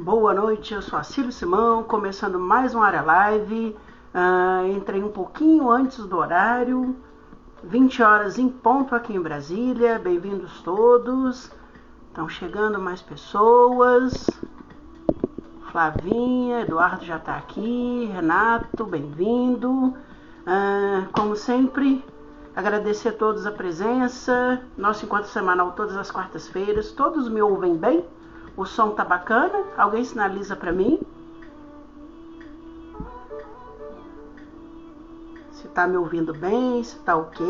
Boa noite, eu sou a Cílio Simão, começando mais um Área Live. Entrei um pouquinho antes do horário, 20 horas em ponto aqui em Brasília. Bem-vindos todos. Estão chegando mais pessoas. Flavinha, Eduardo já está aqui, Renato, bem-vindo. Como sempre, agradecer a todos a presença. Nosso encontro semanal todas as quartas-feiras. Todos me ouvem bem? O som tá bacana? Alguém sinaliza para mim? Se tá me ouvindo bem, se tá ok.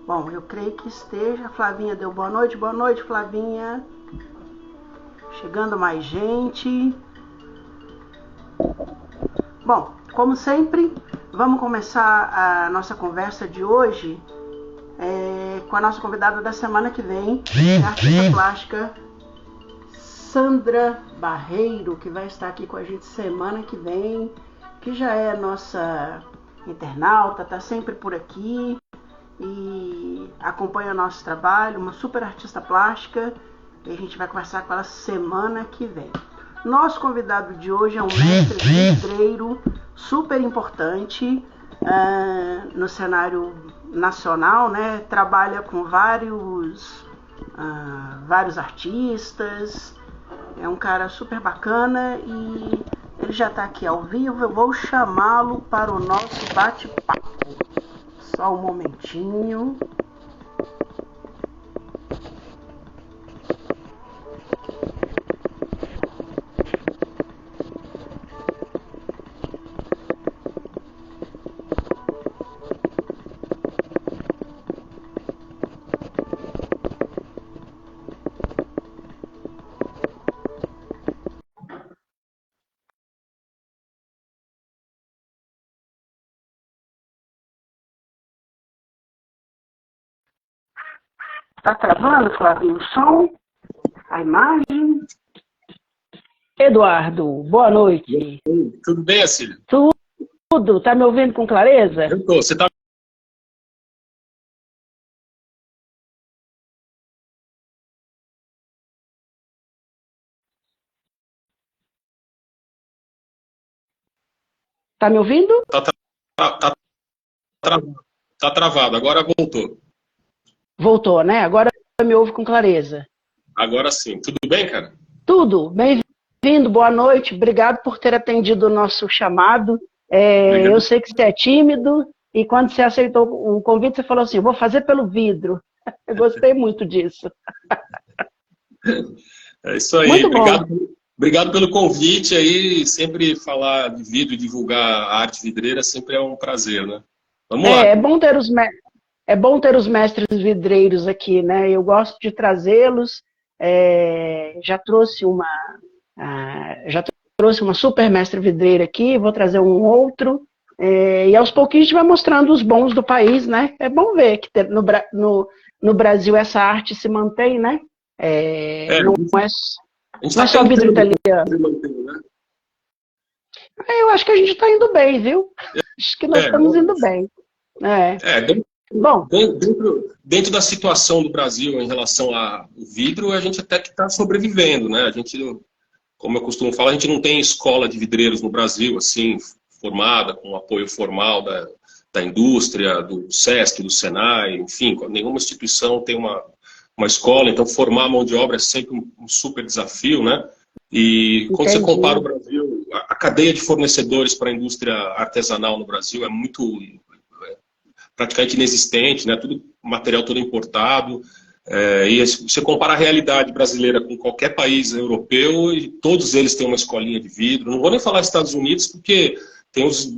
Bom, eu creio que esteja. A Flavinha deu boa noite, Flavinha. Chegando mais gente. Bom, como sempre, vamos começar a nossa conversa de hoje com a nossa convidada da semana que vem, a artista plástica Sandra Barreiro, que vai estar aqui com a gente semana que vem, que já é nossa internauta, está sempre por aqui e acompanha o nosso trabalho, uma super artista plástica, e a gente vai conversar com ela semana que vem. Nosso convidado de hoje é um mestre vidreiro super importante no cenário nacional, né? Trabalha com vários artistas, é um cara super bacana e ele já está aqui ao vivo. Eu vou chamá-lo para o nosso bate-papo. Só um momentinho. Tá travando, Flavinho, o som? A imagem? Eduardo, boa noite. Tudo bem, Acílio? Tudo. Tá me ouvindo com clareza? Eu tô. Você tá... Tá me ouvindo? Tá travado. Agora voltou. Voltou, né? Agora me ouve com clareza. Agora sim. Tudo bem, cara? Tudo. Bem-vindo, boa noite. Obrigado por ter atendido o nosso chamado. Eu sei que você é tímido e quando você aceitou o convite, você falou assim, vou fazer pelo vidro. Eu gostei muito disso. É isso aí. Muito Obrigado pelo convite aí. Sempre falar de vidro e divulgar a arte vidreira sempre é um prazer, né? Vamos lá. É bom ter os mestres vidreiros aqui, né? Eu gosto de trazê-los. Já trouxe uma super mestre vidreira aqui, vou trazer um outro. E aos pouquinhos a gente vai mostrando os bons do país, né? É bom ver que no Brasil essa arte se mantém, né? Não é só vidro italiano. Né? Eu acho que a gente está indo bem, viu? Acho que nós estamos indo bem. Bom, dentro da situação do Brasil em relação ao vidro, a gente até que está sobrevivendo, né? A gente, como eu costumo falar, a gente não tem escola de vidreiros no Brasil, assim, formada, com apoio formal da indústria, do SESC, do SENAI, enfim, nenhuma instituição tem uma escola, então formar mão de obra é sempre um super desafio, né? E quando você compara o Brasil, a cadeia de fornecedores para a indústria artesanal no Brasil é praticamente inexistente, né? Tudo, material todo importado. E você compara a realidade brasileira com qualquer país europeu e todos eles têm uma escolinha de vidro. Não vou nem falar Estados Unidos porque tem os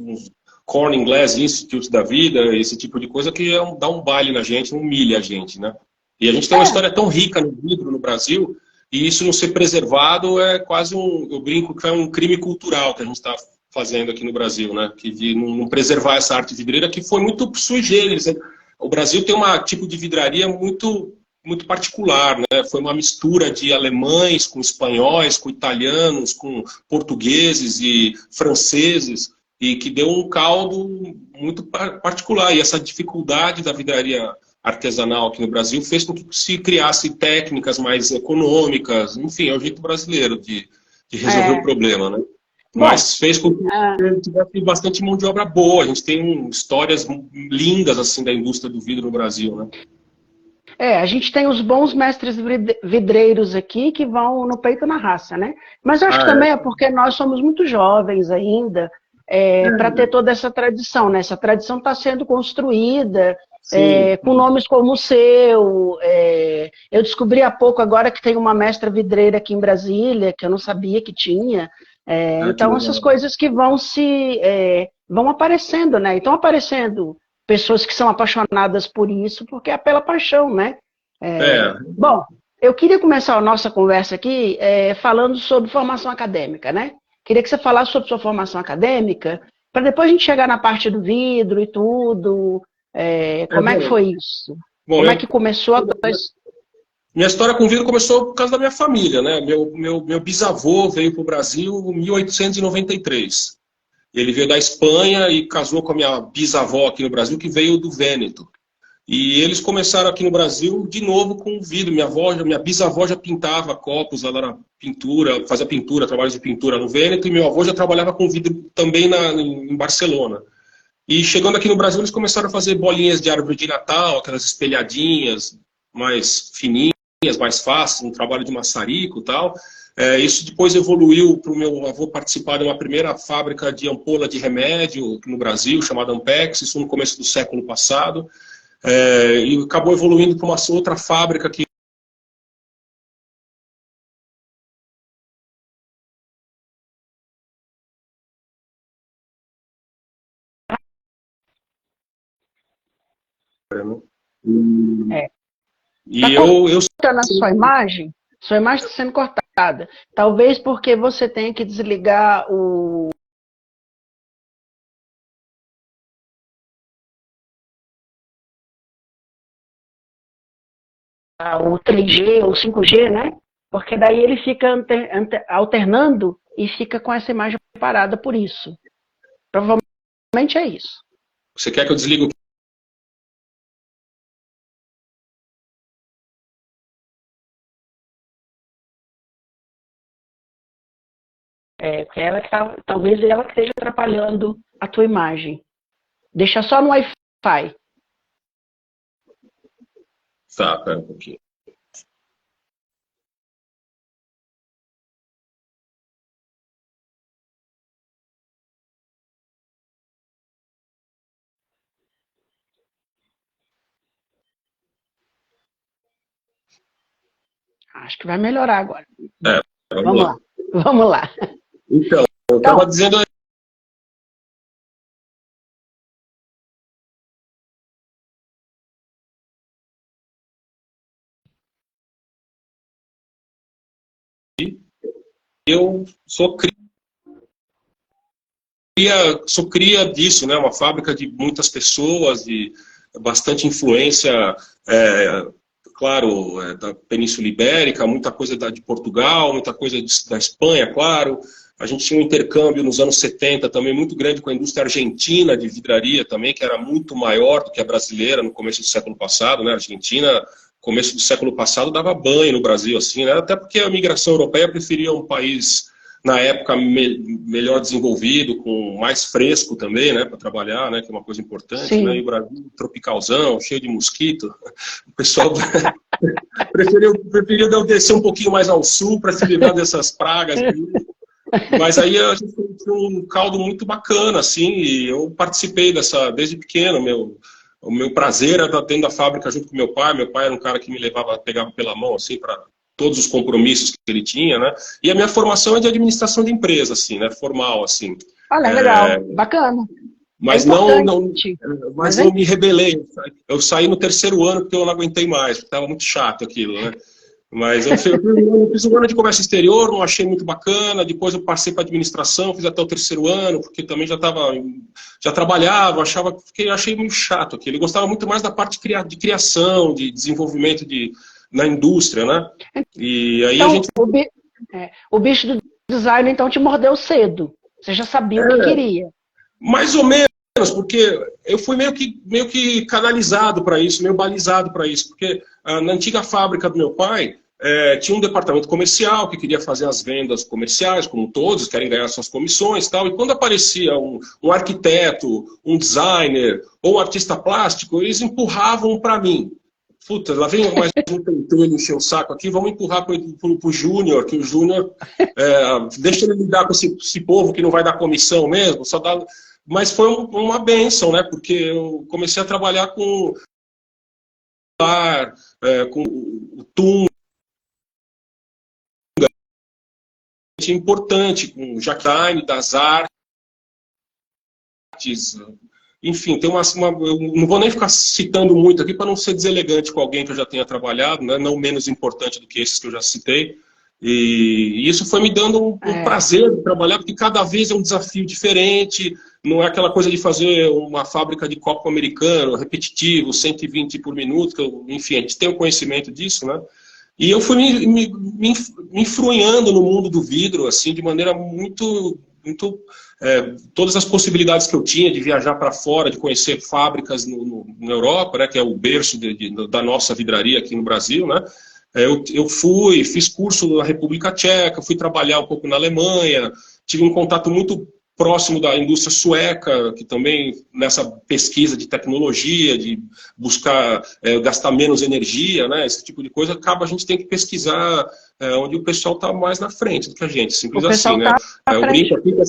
Corning Glass Institute da vida, esse tipo de coisa que dá um baile na gente, humilha a gente, né? E a gente tem uma história tão rica no vidro no Brasil e isso não ser preservado é quase eu brinco que é um crime cultural que a gente está fazendo aqui no Brasil, né? Que de não preservar essa arte vidreira que foi muito sui generis. O Brasil tem um tipo de vidraria muito particular, né? Foi uma mistura de alemães com espanhóis, com italianos, com portugueses e franceses e que deu um caldo muito particular. E essa dificuldade da vidraria artesanal aqui no Brasil, fez com que se criasse técnicas mais econômicas, enfim, é o jeito brasileiro de resolver o problema, né? Mas fez com que tivesse bastante mão de obra boa. A gente tem histórias lindas assim da indústria do vidro no Brasil, né? A gente tem os bons mestres vidreiros aqui que vão no peito na raça, né? Mas eu acho que também é porque nós somos muito jovens ainda para ter toda essa tradição, né? Essa tradição está sendo construída com nomes como o seu. Eu descobri há pouco agora que tem uma mestra vidreira aqui em Brasília, que eu não sabia que tinha. Então, essas coisas que vão aparecendo, né? Estão aparecendo pessoas que são apaixonadas por isso, porque é pela paixão, né? Bom, eu queria começar a nossa conversa aqui falando sobre formação acadêmica, né? Queria que você falasse sobre sua formação acadêmica, para depois a gente chegar na parte do vidro e tudo. Como é que foi isso? Como é que começou a... Minha história com vidro começou por causa da minha família, né? Meu bisavô veio para o Brasil em 1893. Ele veio da Espanha e casou com a minha bisavó aqui no Brasil, que veio do Vêneto. E eles começaram aqui no Brasil de novo com vidro. Minha bisavó já pintava copos, ela era pintura, fazia pintura, trabalho de pintura no Vêneto, e meu avô já trabalhava com vidro também em Barcelona. E chegando aqui no Brasil, eles começaram a fazer bolinhas de árvore de Natal, aquelas espelhadinhas mais fininhas, mais fáceis, um trabalho de maçarico e tal. Isso depois evoluiu para o meu avô participar de uma primeira fábrica de ampola de remédio no Brasil, chamada Ampex, isso no começo do século passado. E acabou evoluindo para uma outra fábrica que na sua imagem está sendo cortada. Talvez porque você tenha que desligar o 3G ou 5G, né? Porque daí ele fica alternando e fica com essa imagem parada por isso. Provavelmente é isso. Você quer que eu desligue o... Porque talvez ela que esteja atrapalhando a tua imagem. Deixa só no Wi-Fi. Tá, pera um pouquinho. Acho que vai melhorar agora. Vamos lá. Vamos lá. Então, eu estava dizendo... Eu sou cria disso, né? Uma fábrica de muitas pessoas, de bastante influência, claro, da Península Ibérica, muita coisa de Portugal, muita coisa da Espanha, claro. A gente tinha um intercâmbio nos anos 70 também muito grande com a indústria argentina de vidraria também, que era muito maior do que a brasileira no começo do século passado, né? A Argentina, começo do século passado, dava banho no Brasil, assim, né? Até porque a migração europeia preferia um país, na época, melhor desenvolvido, com mais fresco também, né? Para trabalhar, né? Que é uma coisa importante, né? E o Brasil, tropicalzão, cheio de mosquito. O pessoal preferiu descer um pouquinho mais ao sul para se livrar dessas pragas. Mas aí a gente tem um caldo muito bacana, assim, e eu participei dessa desde pequeno. O meu prazer era estar dentro da fábrica junto com meu pai. Meu pai era um cara que me pegava pela mão, assim, para todos os compromissos que ele tinha, né? E a minha formação é de administração de empresa, assim, né? Formal, assim. Olha, legal, bacana. Mas mas não me rebelei. Eu saí no terceiro ano porque eu não aguentei mais, porque estava muito chato aquilo, né? Mas eu fiz um ano de comércio exterior, não achei muito bacana. Depois eu passei para administração, fiz até o terceiro ano, porque também já trabalhava, achei meio chato aquilo. Eu gostava muito mais da parte de criação, de desenvolvimento na indústria, né? E aí então, o bicho do design então te mordeu cedo. Você já sabia o que queria. Mais ou menos. porque eu fui meio que canalizado para isso, meio balizado para isso, porque na antiga fábrica do meu pai tinha um departamento comercial que queria fazer as vendas comerciais, como todos, querem ganhar suas comissões e tal, e quando aparecia um arquiteto, um designer ou um artista plástico, eles empurravam para mim. Puta, lá vem mais um pentelho encher o saco aqui, vamos empurrar pro Júnior, que o Júnior deixa ele lidar com esse povo que não vai dar comissão mesmo, só dá... Mas foi uma bênção, né? Porque eu comecei a trabalhar com o Tunga, importante, com o Jacqueline, das artes, enfim, tem eu não vou nem ficar citando muito aqui para não ser deselegante com alguém que eu já tenha trabalhado, né? Não menos importante do que esses que eu já citei. E isso foi me dando um prazer de trabalhar, porque cada vez é um desafio diferente, não é aquela coisa de fazer uma fábrica de copo americano, repetitivo, 120 por minuto, enfim, a gente tem o conhecimento disso, né? E eu fui me enfruinhando no mundo do vidro, assim, de maneira muito todas as possibilidades que eu tinha de viajar para fora, de conhecer fábricas na Europa, né, que é o berço da nossa vidraria aqui no Brasil, né? Eu fiz curso na República Tcheca, fui trabalhar um pouco na Alemanha, tive um contato muito próximo da indústria sueca, que também nessa pesquisa de tecnologia, de buscar gastar menos energia, né, esse tipo de coisa, a gente tem que pesquisar onde o pessoal está mais na frente do que a gente, simples assim, né? Eu brinco aqui que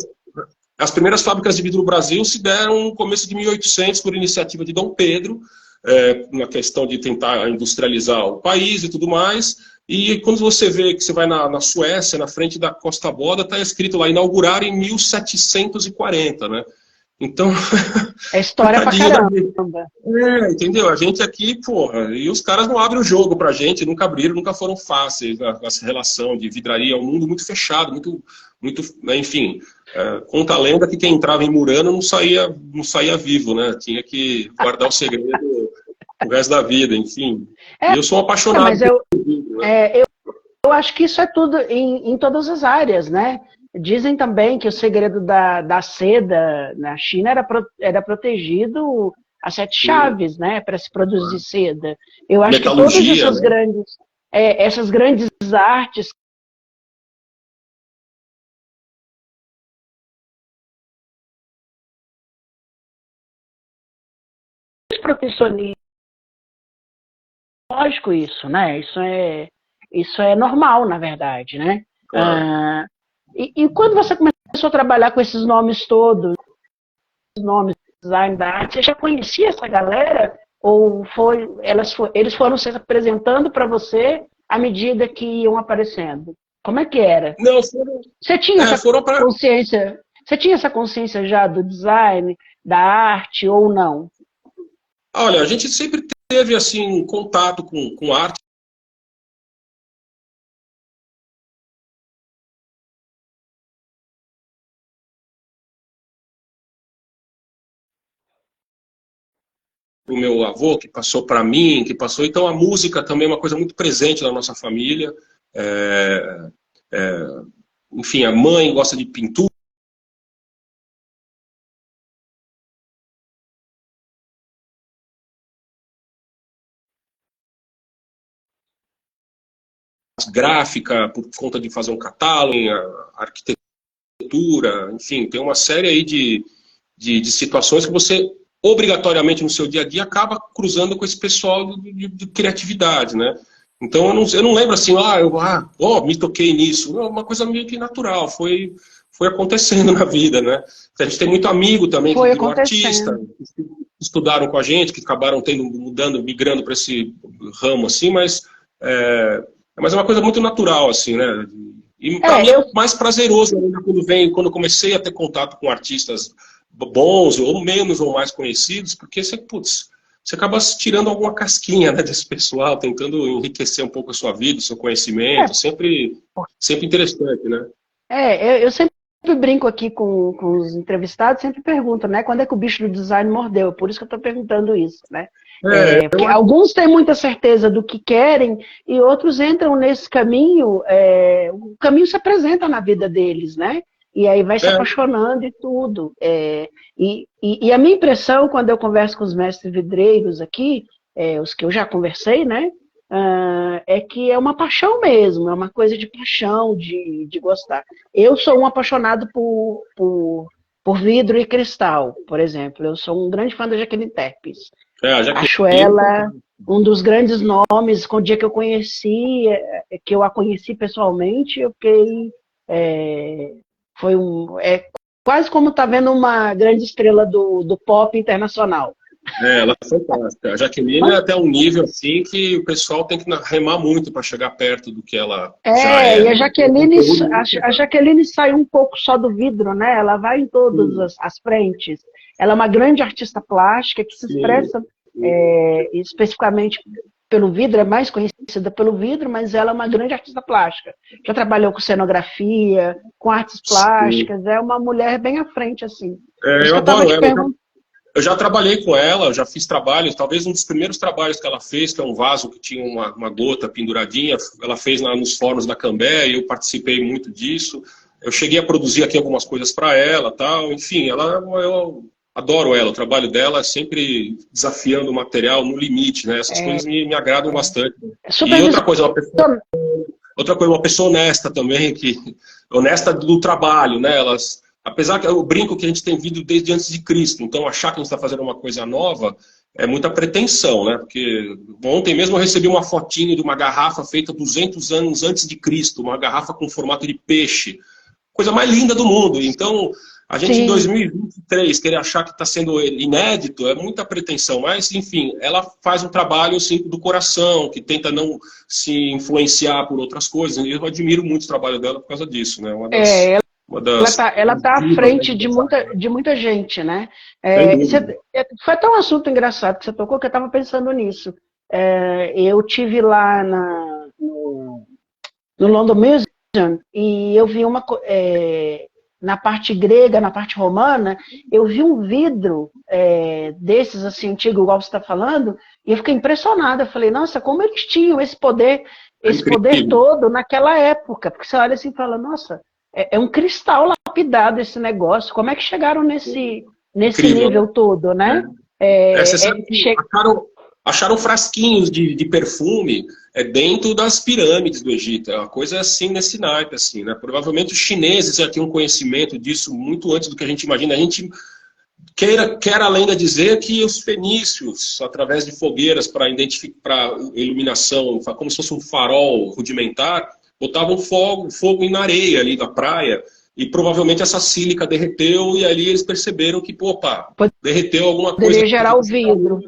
as primeiras fábricas de vidro no Brasil se deram no começo de 1800 por iniciativa de Dom Pedro, na questão de tentar industrializar o país e tudo mais. E quando você vê que você vai na Suécia, na frente da Costa Boda, está escrito lá, inaugurar em 1740, né? Então... É história pra caramba. Entendeu? A gente aqui, porra, e os caras não abrem o jogo pra gente, nunca abriram, nunca foram fáceis essa relação de vidraria. É um mundo muito fechado, muito né, enfim... conta a lenda que quem entrava em Murano não saía vivo, né? Tinha que guardar o segredo o resto da vida, enfim. E eu sou um apaixonado por vidro, né? Eu acho que isso é tudo em todas as áreas, né? Dizem também que o segredo da seda na China era protegido a 7 chaves, né? Para se produzir seda. Eu acho que todas essas grandes artes protecionismo. Lógico isso, né? Isso é normal, na verdade, né? E quando você começou a trabalhar com esses nomes todos, os nomes do design da arte, você já conhecia essa galera? Ou eles foram se apresentando para você à medida que iam aparecendo? Como é que era? Não, você tinha consciência? Você tinha essa consciência já do design, da arte ou não? Olha, a gente sempre teve assim contato com arte. O meu avô, que passou para mim, então a música também é uma coisa muito presente na nossa família. Enfim, a mãe gosta de pintura. Gráfica, por conta de fazer um catálogo, a arquitetura, enfim, tem uma série aí de situações que você, obrigatoriamente no seu dia a dia, acaba cruzando com esse pessoal de criatividade, né? Então eu não lembro assim, me toquei nisso. É uma coisa meio que natural, foi acontecendo na vida, né? A gente tem muito amigo também que viram artista, que estudaram com a gente, que acabaram migrando para esse ramo assim, mas é uma coisa muito natural, assim, né? E para mim é mais prazeroso ainda quando eu comecei a ter contato com artistas bons, ou menos ou mais conhecidos, porque você acaba tirando alguma casquinha, né, desse pessoal, tentando enriquecer um pouco a sua vida, o seu conhecimento, sempre interessante, né? Eu sempre brinco aqui com os entrevistados, sempre pergunto, né, quando é que o bicho do design mordeu? Por isso que eu estou perguntando isso, né? Porque alguns têm muita certeza do que querem e outros entram nesse caminho, o caminho se apresenta na vida deles, né? E aí vai se apaixonando e tudo. E a minha impressão, quando eu converso com os mestres vidreiros aqui, os que eu já conversei, né? É que é uma paixão mesmo, é uma coisa de paixão, de gostar. Eu sou um apaixonado por vidro e cristal, por exemplo. Eu sou um grande fã da Jaqueline Terpes. Acho ela um dos grandes nomes. Com o dia que eu conheci, que eu a conheci pessoalmente, eu fiquei... quase como tá vendo uma grande estrela do pop internacional. Ela é fantástica. A Jaqueline é até um nível assim que o pessoal tem que remar muito para chegar perto do que ela já é. E a Jaqueline sai um pouco só do vidro, né? Ela vai em todas as frentes. Ela é uma grande artista plástica que se expressa especificamente pelo vidro, é mais conhecida pelo vidro, mas ela é uma grande artista plástica. Já trabalhou com cenografia, com artes plásticas, é uma mulher bem à frente, assim. Eu adoro ela. Eu já trabalhei com ela, eu já fiz trabalhos, talvez um dos primeiros trabalhos que ela fez, que é um vaso que tinha uma gota penduradinha, ela fez nos fóruns da Cambé, e eu participei muito disso. Eu cheguei a produzir aqui algumas coisas para ela, tal. Enfim, eu adoro ela, o trabalho dela é sempre desafiando o material no limite, né? Essas coisas me agradam bastante. E outra coisa, uma pessoa honesta também, honesta do trabalho, né? Apesar que eu brinco que a gente tem vindo desde antes de Cristo, então achar que a gente está fazendo uma coisa nova é muita pretensão, né? Porque ontem mesmo eu recebi uma fotinho de uma garrafa feita 200 anos antes de Cristo, uma garrafa com formato de peixe, coisa mais linda do mundo. Então, a gente em 2023 querer achar que está sendo inédito é muita pretensão, mas enfim, ela faz um trabalho assim, do coração, que tenta não se influenciar por outras coisas, e eu admiro muito o trabalho dela por causa disso, né? Ela está à frente de muita gente, né? Foi até um assunto engraçado que você tocou, que eu estava pensando nisso. Eu tive lá no London Museum e eu vi na parte grega, na parte romana, eu vi um vidro desses assim antigo, igual você está falando, e eu fiquei impressionada. Eu falei, nossa, como eles tinham esse poder todo naquela época? Porque você olha assim e fala, nossa, é um cristal lapidado esse negócio. Como é que chegaram nesse nível todo, né? Acharam frasquinhos de perfume dentro das pirâmides do Egito. É uma coisa assim, nesse naipe, assim, né? Provavelmente os chineses já tinham conhecimento disso muito antes do que a gente imagina. A gente quer a lenda dizer que os fenícios, através de fogueiras para iluminação, como se fosse um farol rudimentar, botavam fogo na areia ali da praia, e provavelmente essa sílica derreteu, e ali eles perceberam que, derreteu alguma coisa. Poderia gerar o vidro.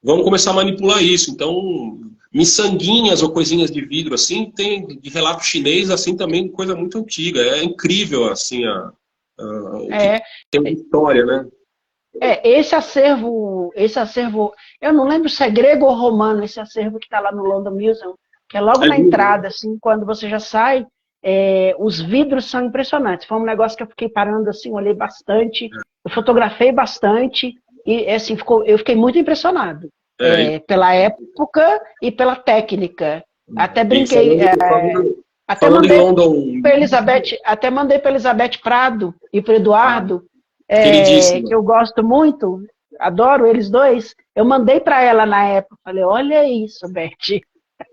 Vamos começar a manipular isso. Então, miçanguinhas ou coisinhas de vidro, assim, tem de relato chinês, assim, também coisa muito antiga. É incrível, assim, tem uma história, né? Esse acervo, eu não lembro se é grego ou romano, esse acervo que está lá no London Museum, que é logo na entrada, assim, quando você já sai, os vidros são impressionantes. Foi um negócio que eu fiquei parando assim, olhei bastante, eu fotografei bastante, e assim, eu fiquei muito impressionado pela época e pela técnica. Até brinquei, até mandei para Elizabeth Prado e para Eduardo, que eu gosto muito, adoro eles dois. Eu mandei para ela na época, falei, olha isso, Beth.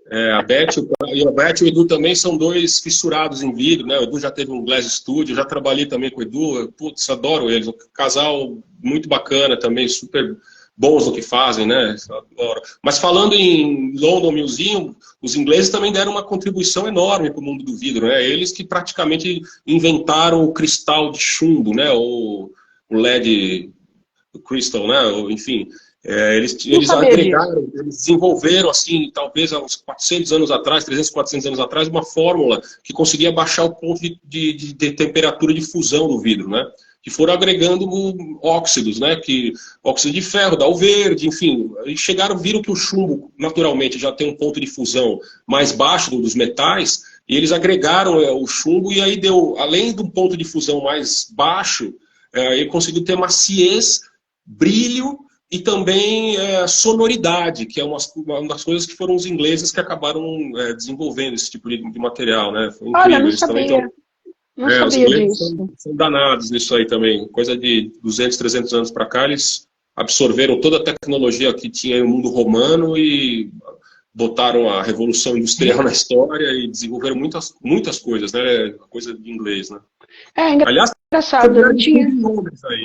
A Beth e o Edu também são dois fissurados em vidro, né? O Edu já teve um Glass Studio, eu já trabalhei também com o Edu, putz, adoro eles, um casal muito bacana também, super bons no que fazem, né? Adoro. Mas falando em London Museum, os ingleses também deram uma contribuição enorme para o mundo do vidro, né? Eles que praticamente inventaram o cristal de chumbo, né? O LED crystal, né? Enfim... Eles agregaram, eles desenvolveram, assim, talvez há uns 400 anos atrás, 300, 400 anos atrás, uma fórmula que conseguia baixar o ponto de temperatura de fusão do vidro, né? Que foram agregando óxidos, né? Óxido de ferro, dá o verde, enfim. E viram que o chumbo, naturalmente, já tem um ponto de fusão mais baixo dos metais, e eles agregaram o chumbo, e aí deu, além do ponto de fusão mais baixo, ele conseguiu ter maciez, brilho, e também sonoridade, que é uma das coisas que foram os ingleses que acabaram desenvolvendo esse tipo de material, né? Foi incrível. Olha, não sabia. Não Os sabia ingleses disso. são danados nisso aí também. Coisa de 200, 300 anos para cá, eles absorveram toda a tecnologia que tinha no mundo romano e botaram a revolução industrial na história e desenvolveram muitas coisas, né? Coisa de inglês, né? É Aliás, engraçado, eu não tinha. em Londres aí.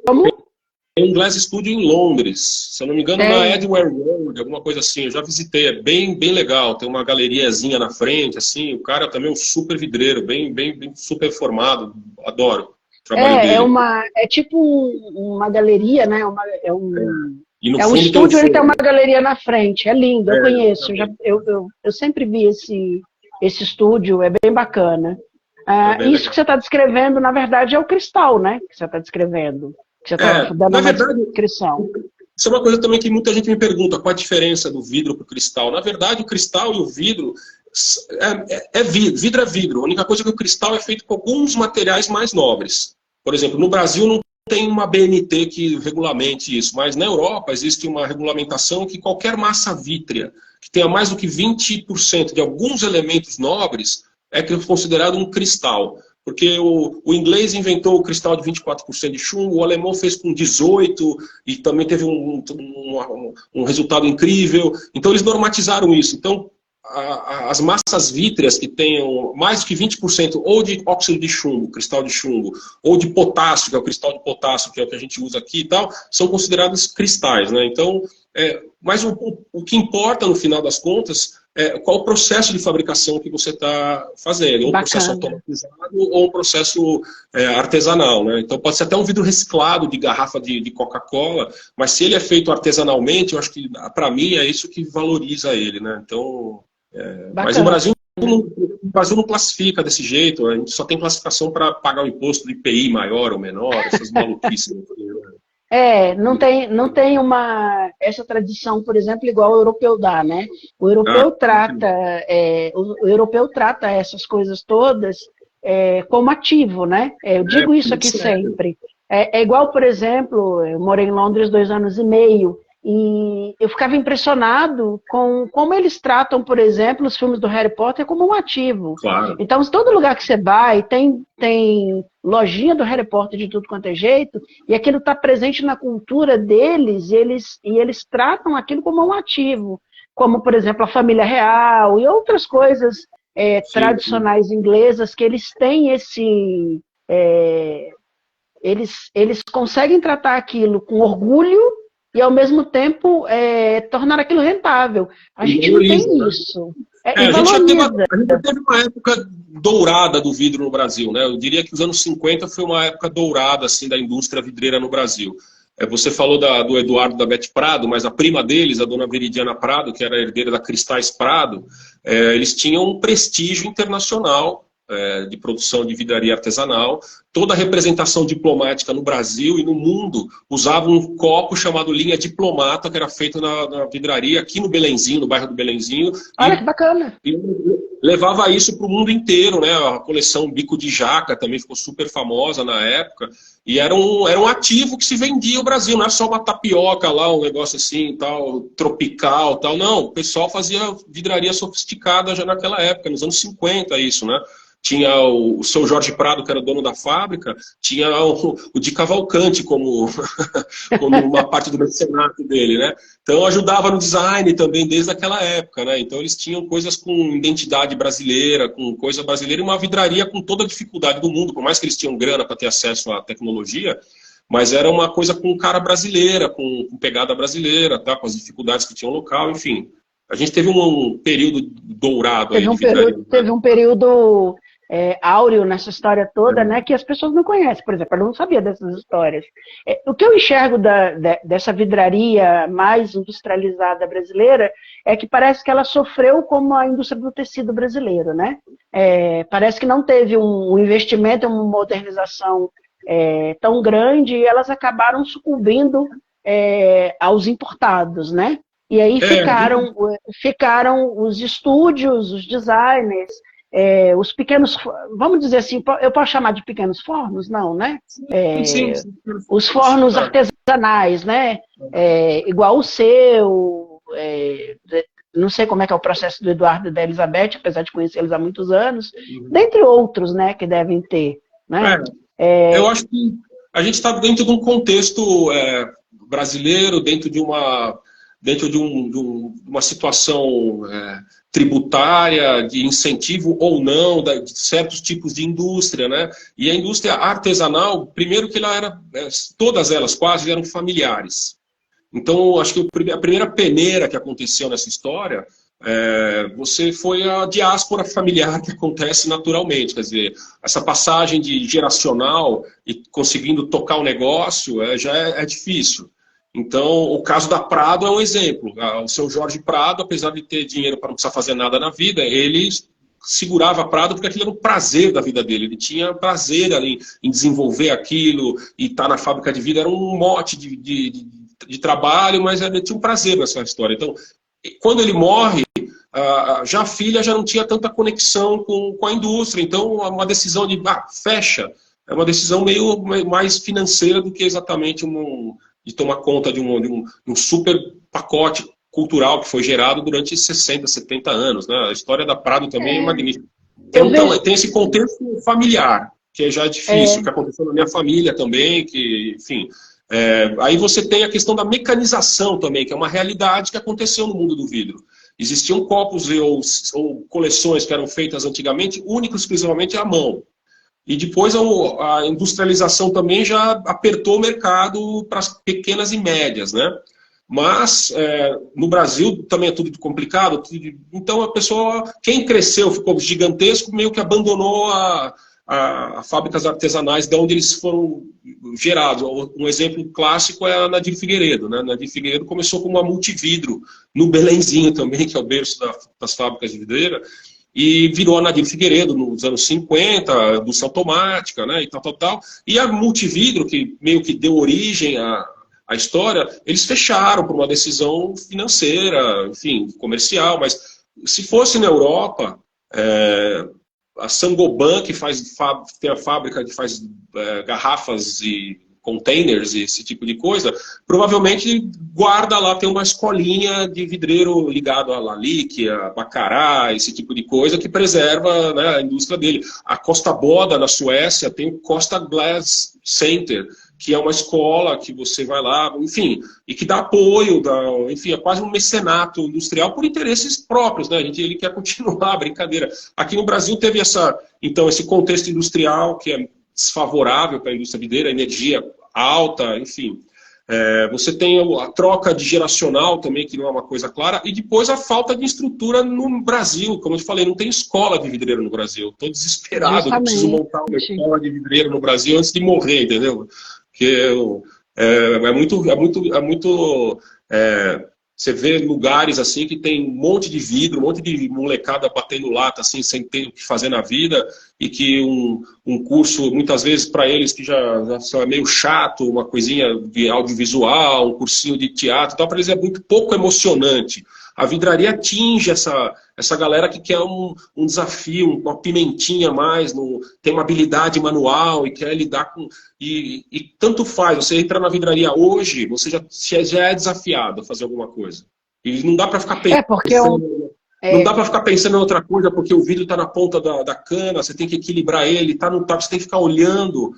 Como? Tem um Glass Studio em Londres, se eu não me engano, na Tem. Edgware Road, alguma coisa assim. Eu já visitei, é bem legal. Tem uma galeriazinha na frente, assim. O cara também é um super vidreiro, bem super formado. Adoro o trabalho dele. É tipo uma galeria, né? E no É um fundo tem um estúdio, ele tem uma forno. galeria na frente. É lindo, eu conheço. Exatamente. Eu sempre vi esse estúdio, é bem bacana. É bem Isso que legal. você está descrevendo, na verdade, é o cristal, né? Que você está descrevendo. Que você está dando Na uma verdade, descrição. isso é uma coisa também que muita gente me pergunta, qual a diferença do vidro para o cristal? Na verdade, o cristal e o vidro vidro. Vidro é vidro. A única coisa é que o cristal é feito com alguns materiais mais nobres. Por exemplo, no Brasil não tem uma BNT que regulamente isso, mas na Europa existe uma regulamentação que qualquer massa vítrea que tenha mais do que 20% de alguns elementos nobres é considerado um cristal. Porque o inglês inventou o cristal de 24% de chumbo, o alemão fez com 18% e também teve um resultado incrível. Então eles normatizaram isso. Então as massas vítreas que tenham mais do que 20% ou de óxido de chumbo, cristal de chumbo, ou de potássio, que é o cristal de potássio, que é o que a gente usa aqui e tal, são considerados cristais, né? Então, mas o que importa no final das contas qual o processo de fabricação que você está fazendo, ou um processo automatizado ou um processo artesanal, né? Então pode ser até um vidro reciclado de garrafa de Coca-Cola, mas se ele é feito artesanalmente, eu acho que para mim é isso que valoriza ele, né? Então, mas o Brasil não classifica desse jeito, a gente só tem classificação para pagar o imposto de IPI maior ou menor, essas maluquices. Não tem essa tradição, por exemplo, igual o europeu dá, né? O europeu trata essas coisas todas como ativo, né? Eu digo isso aqui sempre. É igual, por exemplo, eu morei em Londres 2 anos e meio, e eu ficava impressionado com como eles tratam, por exemplo, os filmes do Harry Potter como um ativo. Claro. Então, todo lugar que você vai, tem lojinha do Harry Potter de tudo quanto é jeito, e aquilo está presente na cultura deles, e eles tratam aquilo como um ativo. Como, por exemplo, a família real e outras coisas tradicionais inglesas, que eles têm esse... Eles conseguem tratar aquilo com orgulho e, ao mesmo tempo, tornar aquilo rentável. A gente não tem isso. A gente já teve uma época dourada do vidro no Brasil, né? Eu diria que os anos 50 foi uma época dourada assim, da indústria vidreira no Brasil. Você falou do Eduardo da Bete Prado, mas a prima deles, a dona Veridiana Prado, que era herdeira da Cristais Prado, eles tinham um prestígio internacional de produção de vidraria artesanal. Toda a representação diplomática no Brasil e no mundo usava um copo chamado linha diplomata, que era feito na vidraria aqui no Belenzinho, no bairro do Belenzinho. Olha que bacana! E levava isso para o mundo inteiro, né? A coleção Bico de Jaca também ficou super famosa na época. E era um ativo que se vendia o Brasil, não é só uma tapioca lá, um negócio assim, tal, tropical, tal. Não, o pessoal fazia vidraria sofisticada já naquela época, nos anos 50 isso, né? Tinha o seu Jorge Prado, que era dono da fábrica, tinha o de Cavalcante como uma parte do mecenato dele, né? Então ajudava no design também desde aquela época, né? Então eles tinham coisas com identidade brasileira, com coisa brasileira, e uma vidraria com toda a dificuldade do mundo, por mais que eles tinham grana para ter acesso à tecnologia, mas era uma coisa com cara brasileira, com pegada brasileira, tá? Com as dificuldades que tinha o local, enfim. A gente teve um período dourado aí de vidraria. Teve um período áureo nessa história toda, né, que as pessoas não conhecem. Por exemplo, eu não sabia dessas histórias. O que eu enxergo dessa vidraria mais industrializada brasileira é que parece que ela sofreu como a indústria do tecido brasileiro, né? Parece que não teve um investimento, uma modernização tão grande, e elas acabaram sucumbindo aos importados, né? E aí ficaram os estúdios, os designers, os pequenos, vamos dizer assim, eu posso chamar de pequenos fornos? Não, né? Sim. Os fornos artesanais, né? Igual o seu, não sei como é que é o processo do Eduardo e da Elizabeth, apesar de conhecê-los há muitos anos, dentre outros, né, que devem ter, né? Eu acho que a gente está dentro de um contexto brasileiro, dentro de uma situação tributária, de incentivo ou não, de certos tipos de indústria, né? E a indústria artesanal, primeiro que ela era, todas elas quase eram familiares. Então, acho que a primeira peneira que aconteceu nessa história você foi a diáspora familiar que acontece naturalmente. Quer dizer, essa passagem de geracional e conseguindo tocar o negócio já é difícil. Então, o caso da Prado é um exemplo. O seu Jorge Prado, apesar de ter dinheiro para não precisar fazer nada na vida, ele segurava a Prado porque aquilo era o prazer da vida dele. Ele tinha prazer ali em desenvolver aquilo e estar na fábrica de vidro. Era um mote de trabalho, mas ele tinha um prazer nessa história. Então, quando ele morre, já a filha já não tinha tanta conexão com a indústria. Então, uma decisão de fecha é uma decisão meio mais financeira do que exatamente de tomar conta de um super pacote cultural que foi gerado durante 60, 70 anos. Né? A história da Prado também é magnífica. Então, tem esse contexto familiar, que já é difícil, que aconteceu na minha família também, que, enfim... aí você tem a questão da mecanização também, que é uma realidade que aconteceu no mundo do vidro. Existiam copos ou coleções que eram feitas antigamente, únicos exclusivamente à mão. E depois a industrialização também já apertou o mercado para as pequenas e médias, né? Mas no Brasil também é tudo complicado. Então a pessoa, quem cresceu, ficou gigantesco, meio que abandonou a fábricas artesanais de onde eles foram gerados. Um exemplo clássico é a Nadir Figueiredo. Né? A Nadir Figueiredo começou como uma multividro no Belenzinho também, que é o berço das fábricas de vidreira, e virou a Nadir Figueiredo nos anos 50, indústria automática, né? E tal. E a multividro, que meio que deu origem à história, eles fecharam por uma decisão financeira, enfim, comercial, mas se fosse na Europa... a Saint-Gobain, que tem a fábrica que faz garrafas e containers e esse tipo de coisa, provavelmente guarda lá, tem uma escolinha de vidreiro ligado a Lalique, a Bacará, esse tipo de coisa, que preserva, né, a indústria dele. A Costa Boda, na Suécia, tem o Costa Glass Center, que é uma escola que você vai lá, enfim, e que dá apoio, enfim, é quase um mecenato industrial por interesses próprios, né? Ele quer continuar a brincadeira. Aqui no Brasil teve esse contexto industrial que é desfavorável para a indústria vidreira, energia alta, enfim. Você tem a troca de geracional também, que não é uma coisa clara, e depois a falta de estrutura no Brasil. Como eu te falei, não tem escola de vidreiro no Brasil. Estou desesperado, eu preciso montar uma escola de vidreiro no Brasil antes de morrer, entendeu? Porque você vê lugares assim que tem um monte de vidro, um monte de molecada batendo lata assim, sem ter o que fazer na vida, e que um curso, muitas vezes para eles que já é meio chato, uma coisinha de audiovisual, um cursinho de teatro, para eles é muito pouco emocionante. A vidraria atinge essa galera que quer um desafio, uma pimentinha a mais, tem uma habilidade manual e quer lidar com... E tanto faz, você entra na vidraria hoje, você já é desafiado a fazer alguma coisa. E não dá para ficar pensando... Não dá para ficar pensando em outra coisa, porque o vidro está na ponta da cana, você tem que equilibrar ele, você tem que ficar olhando,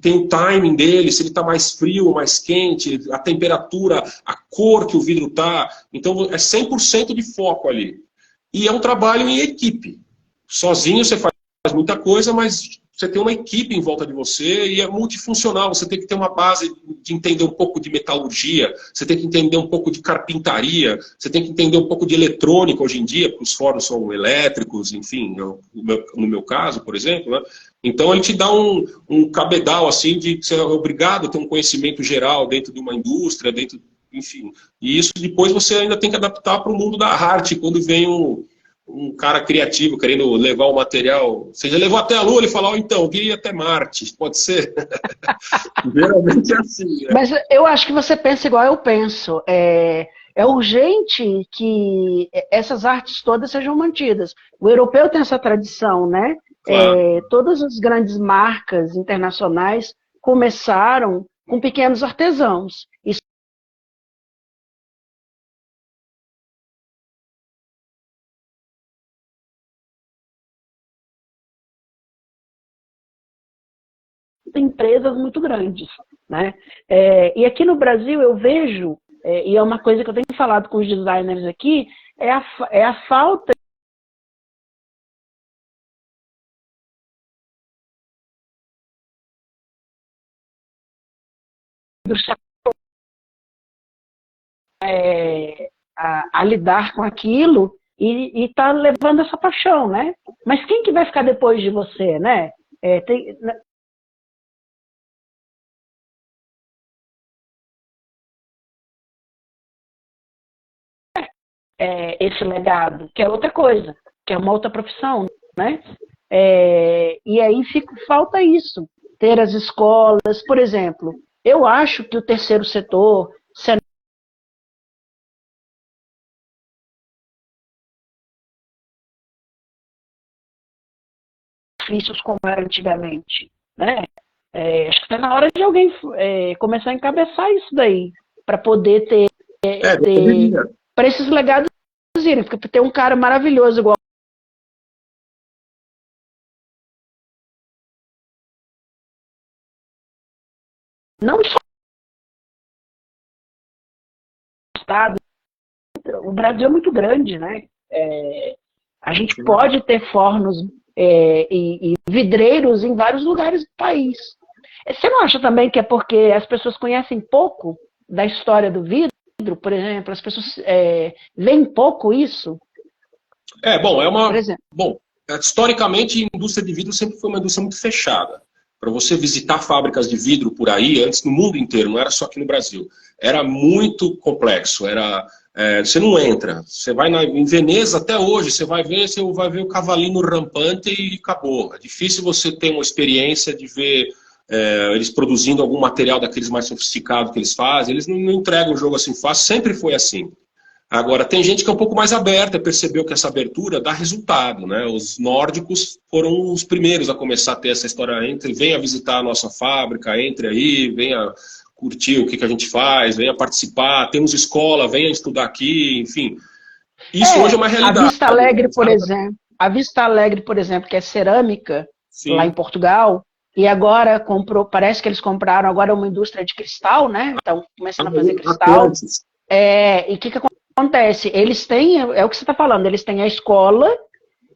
tem o timing dele, se ele está mais frio, mais quente, a temperatura, a cor que o vidro está. Então é 100% de foco ali. E é um trabalho em equipe. Sozinho você faz muita coisa, mas você tem uma equipe em volta de você e é multifuncional. Você tem que ter uma base de entender um pouco de metalurgia, você tem que entender um pouco de carpintaria, você tem que entender um pouco de eletrônica hoje em dia, porque os fornos são elétricos, enfim, no meu caso, por exemplo, né? Então ele te dá um cabedal assim de ser obrigado a ter um conhecimento geral dentro de uma indústria, enfim. E isso depois você ainda tem que adaptar para o mundo da arte, quando vem um cara criativo querendo levar o material. Você já levou até a Lua, ele fala, então, eu queria ir até Marte, pode ser? Geralmente é assim. Né? Mas eu acho que você pensa igual eu penso. É urgente que essas artes todas sejam mantidas. O europeu tem essa tradição, né? Claro. Todas as grandes marcas internacionais começaram com pequenos artesãos. empresas muito grandes, né? E aqui no Brasil eu vejo, e é uma coisa que eu tenho falado com os designers aqui, é a falta do a lidar com aquilo e tá levando essa paixão, né? Mas quem que vai ficar depois de você, né? Esse legado, que é outra coisa, que é uma outra profissão, né? E aí falta isso, ter as escolas, por exemplo, eu acho que o terceiro setor, benefícios como era antigamente, né? Acho que está na hora de alguém começar a encabeçar isso daí, para poder ter para esses legados irem, porque tem um cara maravilhoso igual não só o Estado, o Brasil é muito grande, né? A gente pode ter fornos e vidreiros em vários lugares do país. Você não acha também que é porque as pessoas conhecem pouco da história do vidro, por exemplo? As pessoas veem pouco isso? Bom, historicamente, a indústria de vidro sempre foi uma indústria muito fechada. Para você visitar fábricas de vidro por aí, antes no mundo inteiro, não era só aqui no Brasil, era muito complexo. Você não entra. Você vai em Veneza até hoje, você vai ver o cavalinho rampante e acabou. É difícil você ter uma experiência de ver eles produzindo algum material daqueles mais sofisticados que eles fazem. Eles não entregam o jogo assim fácil, sempre foi assim. Agora, tem gente que é um pouco mais aberta, percebeu que essa abertura dá resultado, né? Os nórdicos foram os primeiros a começar a ter essa história, venha visitar a nossa fábrica, entre aí, venha curtir o que a gente faz, venha participar, temos escola, venha estudar aqui, enfim. Isso hoje é uma realidade. A Vista Alegre, por exemplo, que é cerâmica, sim, lá em Portugal, e agora parece que eles compraram agora uma indústria de cristal, né? Então, começando a fazer cristal. E o que acontece? Eles têm, é o que você está falando, eles têm a escola,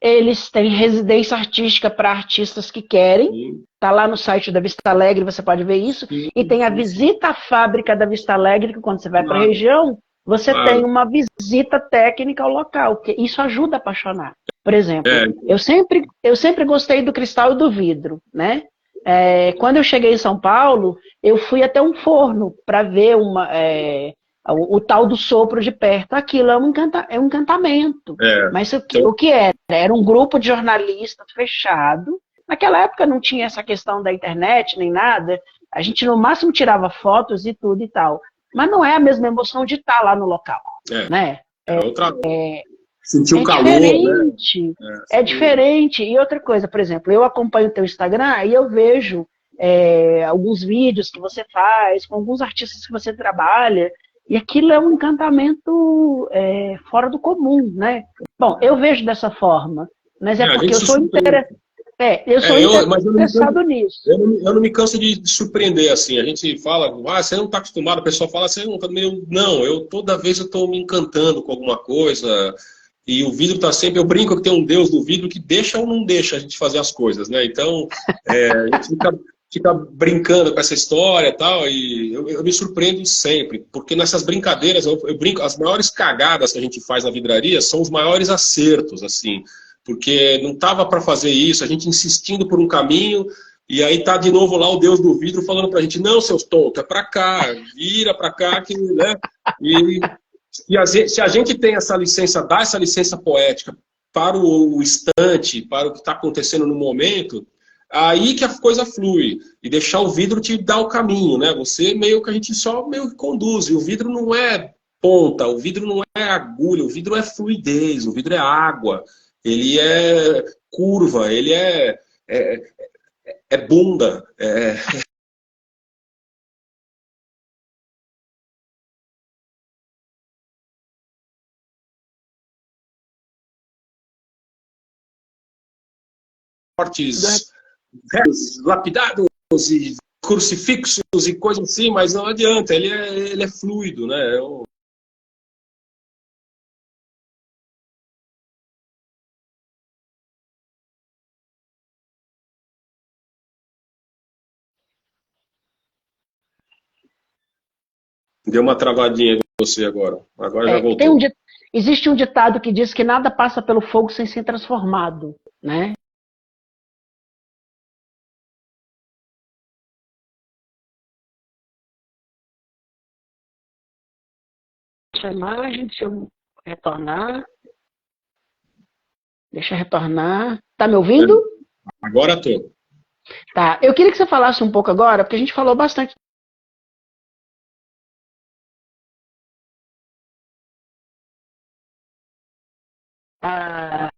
eles têm residência artística para artistas que querem, está lá no site da Vista Alegre, você pode ver isso, e tem a visita à fábrica da Vista Alegre, que quando você vai para a região, você tem uma visita técnica ao local, que isso ajuda a apaixonar. Por exemplo, eu sempre gostei do cristal e do vidro, né? Quando eu cheguei em São Paulo, eu fui até um forno para ver o tal do sopro de perto. Aquilo é um encantamento. Mas o que era? Era um grupo de jornalistas fechado. Naquela época não tinha essa questão da internet nem nada. A gente no máximo tirava fotos e tudo e tal. Mas não é a mesma emoção de estar lá no local. Né? Sentir o calor, diferente, né? É diferente. E outra coisa, por exemplo, eu acompanho o teu Instagram e eu vejo alguns vídeos que você faz, com alguns artistas que você trabalha, e aquilo é um encantamento fora do comum, né? Bom, eu vejo dessa forma, mas porque eu sou interessado nisso. Eu não me canso de surpreender, assim. A gente fala, você não está acostumado, a pessoa fala assim, toda vez eu estou me encantando com alguma coisa. E o vidro está sempre... Eu brinco que tem um Deus do vidro que deixa ou não deixa a gente fazer as coisas, né? Então, a gente fica brincando com essa história e tal, e eu me surpreendo sempre, porque nessas brincadeiras, eu brinco, as maiores cagadas que a gente faz na vidraria são os maiores acertos, assim, porque não tava para fazer isso, a gente insistindo por um caminho, e aí tá de novo lá o Deus do vidro falando pra gente, não, seus tontos, é pra cá, vira pra cá, que, né? Se a gente tem essa licença, dá essa licença poética para o instante, para o que está acontecendo no momento, aí que a coisa flui. E deixar o vidro te dar o caminho, né? Você meio que a gente só meio que conduz. E o vidro não é ponta, o vidro não é agulha, o vidro é fluidez, o vidro é água, ele é curva, ele é bunda. Fortes, lapidado, e crucifixos e coisas assim, mas não adianta, ele é fluido, né? Deu uma travadinha em você agora. Agora já Tem voltou. existe um ditado que diz que nada passa pelo fogo sem ser transformado, né? Essa imagem, se eu retornar, deixa eu retornar. Tá me ouvindo? Agora tô. Tá. Eu queria que você falasse um pouco agora, porque a gente falou bastante a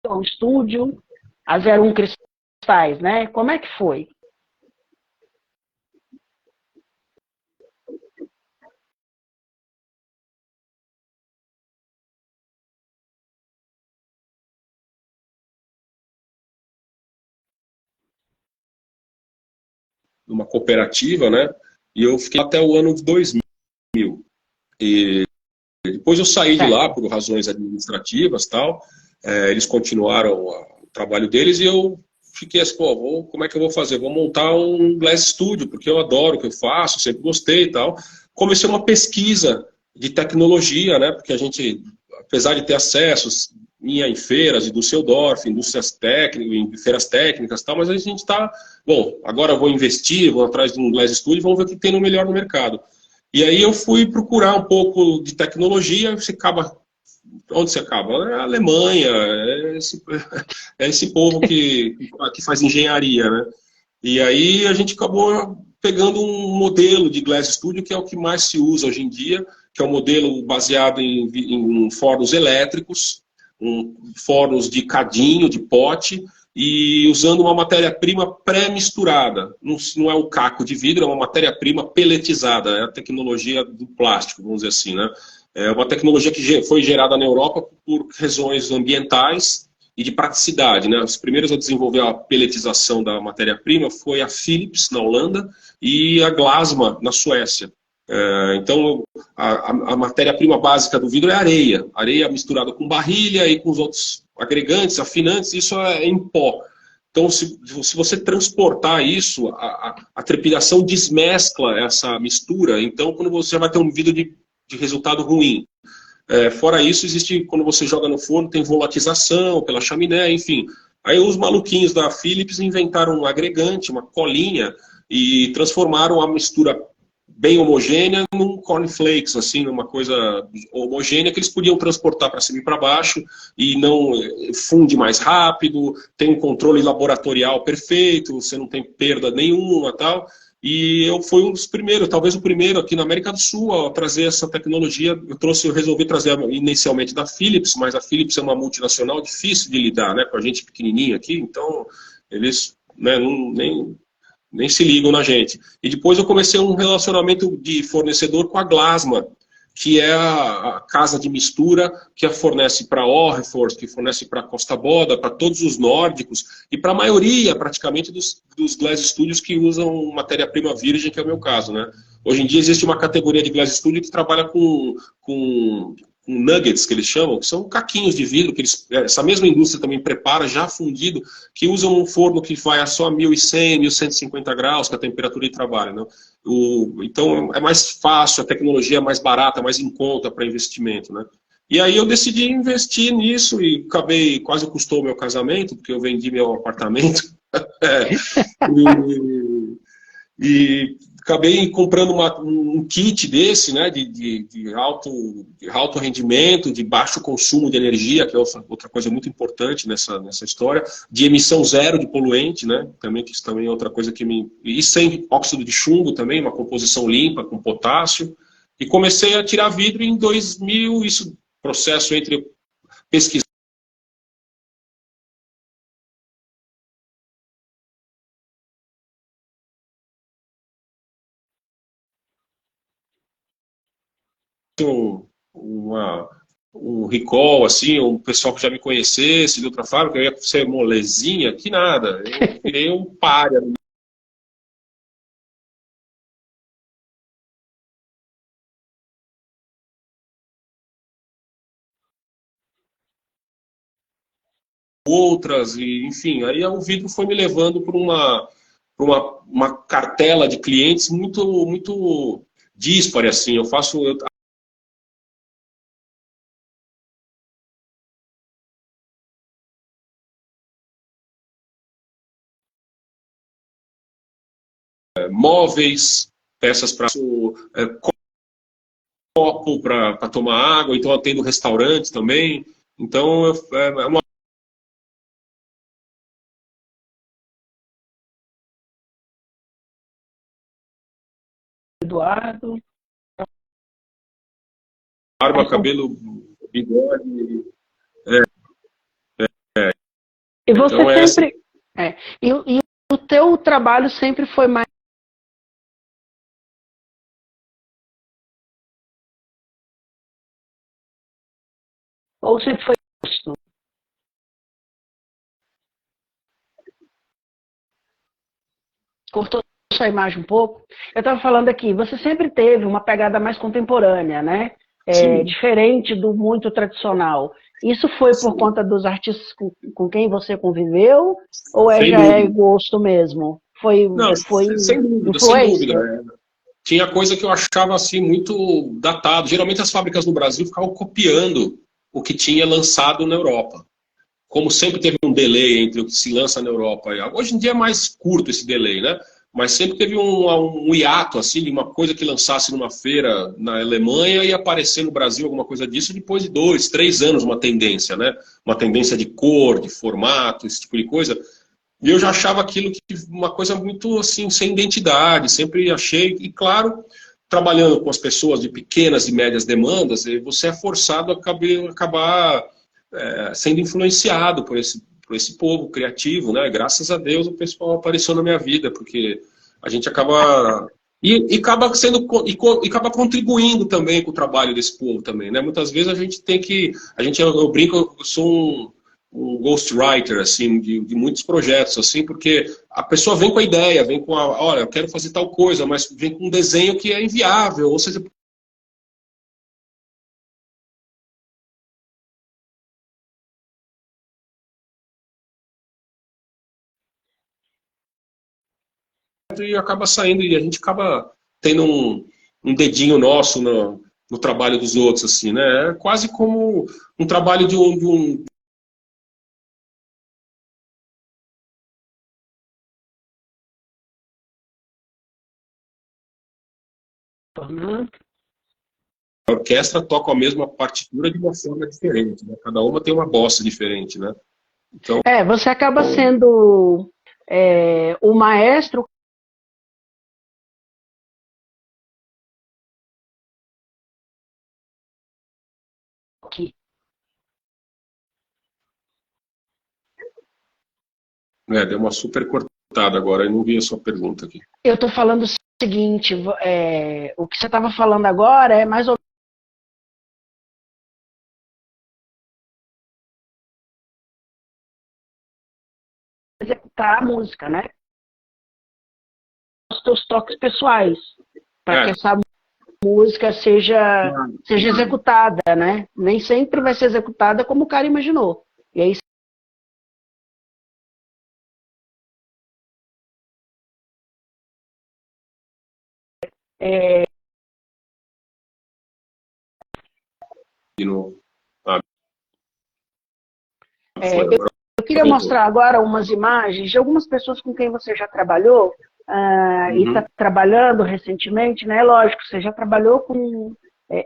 o estúdio, a 01 Cristais, né? Como é que foi? Numa cooperativa, né? E eu fiquei até o ano de 2000. E depois eu saí de lá Certo. por razões administrativas, tal. Eles continuaram o trabalho deles e eu fiquei assim, pô, como é que eu vou fazer? Vou montar um Glass Studio, porque eu adoro o que eu faço, sempre gostei e tal. Comecei uma pesquisa de tecnologia, né? Porque a gente, apesar de ter acessos em feiras de Düsseldorf, indústrias técnicas, em feiras técnicas e tal, mas a gente está, bom, agora eu vou investir, vou atrás de um Glass Studio, vamos ver o que tem no melhor no mercado. E aí eu fui procurar um pouco de tecnologia, você acaba, onde você acaba? É a Alemanha, é esse povo que faz engenharia, né? E aí a gente acabou pegando um modelo de Glass Studio, que é o que mais se usa hoje em dia, que é um modelo baseado em fornos elétricos, fornos de cadinho, de pote, e usando uma matéria-prima pré-misturada. Não é o caco de vidro, é uma matéria-prima peletizada, é a tecnologia do plástico, vamos dizer assim, né? É uma tecnologia que foi gerada na Europa por razões ambientais e de praticidade, né? Os primeiros a desenvolver a peletização da matéria-prima foi a Philips, na Holanda, e a Glasma, na Suécia. Então, a matéria-prima básica do vidro é areia. Areia misturada com barrilha e com os outros agregantes, afinantes, isso é em pó. Então, se você transportar isso, a trepidação desmescla essa mistura. Então, quando você vai ter um vidro de resultado ruim. Fora isso, existe, quando você joga no forno, tem volatização pela chaminé, enfim. Aí os maluquinhos da Philips inventaram um agregante, uma colinha, e transformaram a mistura bem homogênea num cornflakes, assim, numa coisa homogênea que eles podiam transportar para cima e para baixo e não funde mais rápido, tem um controle laboratorial perfeito, você não tem perda nenhuma, tal. E eu fui um dos primeiros, talvez o primeiro aqui na América do Sul a trazer essa tecnologia. Eu resolvi trazer inicialmente da Philips, mas a Philips é uma multinacional difícil de lidar, né, com a gente pequenininho aqui, então eles, né, nem se ligam na gente. E depois eu comecei um relacionamento de fornecedor com a Glasma, que é a casa de mistura que a fornece para a Orrefors, que fornece para a Costa Boda, para todos os nórdicos e para a maioria, praticamente, dos Glass Studios que usam matéria-prima virgem, que é o meu caso, né? Hoje em dia existe uma categoria de Glass Studio que trabalha com nuggets, que eles chamam, que são caquinhos de vidro, que essa mesma indústria também prepara já fundido, que usam um forno que vai a só 1100, 1150 graus, que é a temperatura de trabalho, né? Então é mais fácil, a tecnologia é mais barata, mais em conta para investimento, né? E aí eu decidi investir nisso e acabei, quase custou o meu casamento, porque eu vendi meu apartamento. e, e acabei comprando um kit desse, né, de alto rendimento, de baixo consumo de energia, que é outra coisa muito importante nessa história, de emissão zero de poluente, né, também, que isso também é outra coisa que me... E sem óxido de chumbo também, uma composição limpa, com potássio. E comecei a tirar vidro em 2000, isso, processo entre pesquisa uma um recall, assim, um pessoal que já me conhecesse de outra fábrica, eu ia ser molezinha, que nada. Eu virei um pária. Outras, e, enfim, aí o vidro foi me levando por uma cartela de clientes muito díspare, assim. Eu faço móveis, peças para copo para tomar água, então eu atendo restaurantes também. Então, é uma Eduardo. barba, cabelo, bigode. E você Então, essa. sempre. E o teu trabalho sempre foi mais. Ou sempre foi gosto? Cortou sua imagem um pouco. Eu estava falando aqui, você sempre teve uma pegada mais contemporânea, né? Sim, Diferente do muito tradicional. Isso foi por sim. conta dos artistas com quem você conviveu? Ou Sem já é dúvida. gosto mesmo? Não, Foi sem dúvida, sem dúvida. influência? Tinha coisa que eu achava assim muito datado. Geralmente as fábricas no Brasil ficavam copiando o que tinha lançado na Europa. Como sempre teve um delay entre o que se lança na Europa. Hoje em dia é mais curto esse delay, né? Mas sempre teve um hiato, assim, de uma coisa que lançasse numa feira na Alemanha e aparecer no Brasil alguma coisa disso depois de 2, 3 anos, uma tendência, né? Uma tendência de cor, de formato, esse tipo de coisa. E eu já achava aquilo que uma coisa muito, assim, sem identidade. Sempre achei, e claro, trabalhando com as pessoas de pequenas e médias demandas, você é forçado a acabar sendo influenciado por esse povo criativo, né? Graças a Deus o pessoal apareceu na minha vida, porque a gente acaba e acaba sendo e acaba contribuindo também com o trabalho desse povo também, né? Muitas vezes a gente tem que eu brinco, eu sou um ghostwriter assim de muitos projetos assim, porque a pessoa vem com a ideia, vem com olha, eu quero fazer tal coisa, mas vem com um desenho que é inviável, ou seja, e acaba saindo, e a gente acaba tendo um dedinho nosso no trabalho dos outros, assim, né? É quase como um trabalho de Uhum. a orquestra toca a mesma partitura de uma forma diferente, né? Cada uma tem uma bossa diferente, né? Então, Você acaba sendo o maestro que deu uma super cortada agora, eu não vi a sua pergunta aqui. eu estou falando o seguinte, o que você estava falando agora é mais ou menos executar a música, né? Os seus toques pessoais, para que É, essa música claro, seja claro. executada, né? Nem sempre vai ser executada como o cara imaginou. E aí, é, De novo. Ah, foi, é, agora eu queria voltou. mostrar agora umas imagens de algumas pessoas com quem você já trabalhou e está Uhum. trabalhando recentemente, né? Lógico, você já trabalhou com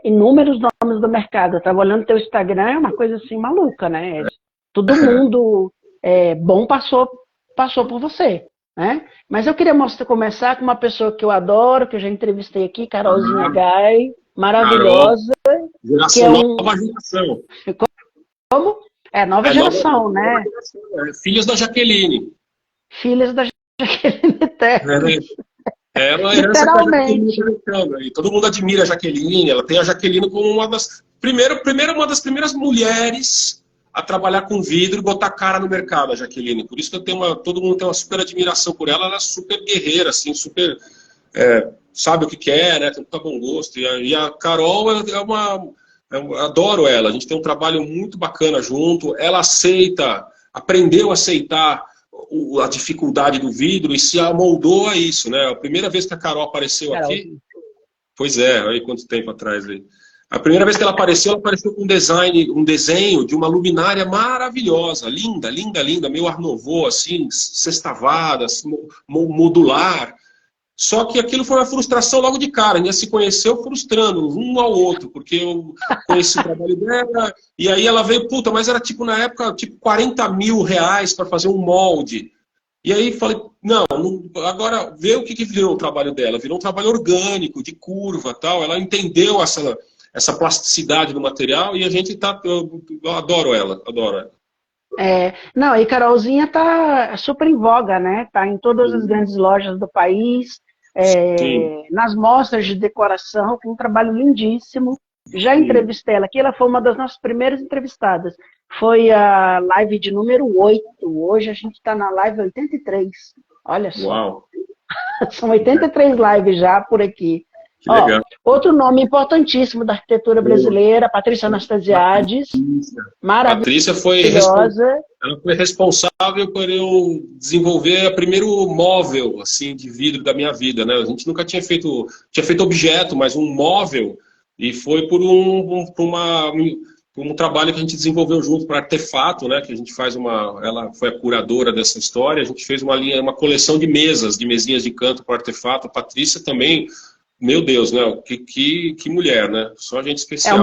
inúmeros nomes do mercado. Eu estava olhando teu Instagram, é uma coisa assim maluca, né? Todo mundo bom passou por você, né? Mas eu queria começar com uma pessoa que eu adoro, que eu já entrevistei aqui, Carolzinha Ah, Gai, Carol, maravilhosa, que é geração, um nova geração. como? É nova É geração, nova né? geração. Filhos da Jaqueline. Filhas da Jaqueline Terres, Ela é essa que é a Jaqueline literalmente. americana. E todo mundo admira a Jaqueline. Ela tem a Jaqueline como uma das primeiro uma das primeiras mulheres a trabalhar com vidro e botar cara no mercado, a Jaqueline. Por isso que todo mundo tem uma super admiração por ela. Ela é super guerreira, assim, super... sabe o que quer, né? Tem muito bom gosto. E a Carol eu adoro ela. A gente tem um trabalho muito bacana junto. Ela aprendeu a aceitar a dificuldade do vidro e se amoldou a isso, né? A primeira vez que a Carol apareceu aqui... Pois é, aí quanto tempo atrás aí. A primeira vez que ela apareceu com um desenho de uma luminária maravilhosa, linda, linda, linda, meio Art Nouveau, assim, sextavada, assim, modular. Só que aquilo foi uma frustração logo de cara. A gente se conheceu frustrando um ao outro, porque eu conheci o trabalho dela, e aí ela veio, puta, mas era tipo na época, tipo 40 mil reais para fazer um molde. E aí falei, não, agora vê o que virou o trabalho dela. Virou um trabalho orgânico, de curva tal. Ela entendeu essa plasticidade do material e a gente eu adoro ela, adoro ela. Não, e Carolzinha tá super em voga, né? Tá em todas as grandes lojas do país, nas mostras de decoração, com um trabalho lindíssimo. Já entrevistei ela aqui, ela foi uma das nossas primeiras entrevistadas. Foi a live de número 8. Hoje a gente está na live 83. Olha só. Uau. São 83 lives já por aqui. Que legal. Outro nome importantíssimo da arquitetura brasileira, Patrícia Anastasiades. Maravilhosa. Patrícia ela foi responsável por eu desenvolver o primeiro móvel assim, de vidro da minha vida, né? A gente nunca tinha feito objeto, mas um móvel, e foi por um trabalho que a gente desenvolveu junto para Artefato, né? Que a gente faz ela foi a curadora dessa história. A gente fez uma coleção de mesinhas de canto para Artefato. A Patrícia também, meu Deus, né? Que mulher, né? Só gente especial.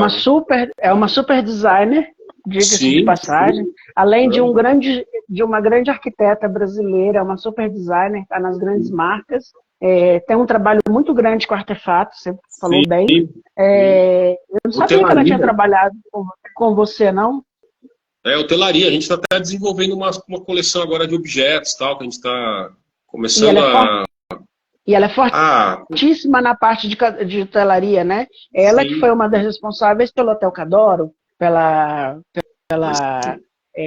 É uma super designer, diga-se de passagem. Sim. Além de uma grande arquiteta brasileira, é uma super designer, está nas grandes marcas. Tem um trabalho muito grande com Artefato, você falou bem. Eu não sabia que ela tinha trabalhado com você, não? Hotelaria. A gente está até desenvolvendo uma coleção agora de objetos, tal, que a gente está começando E ela é fortíssima na parte de hotelaria, né? Ela que foi uma das responsáveis pelo Hotel Cadoro, pela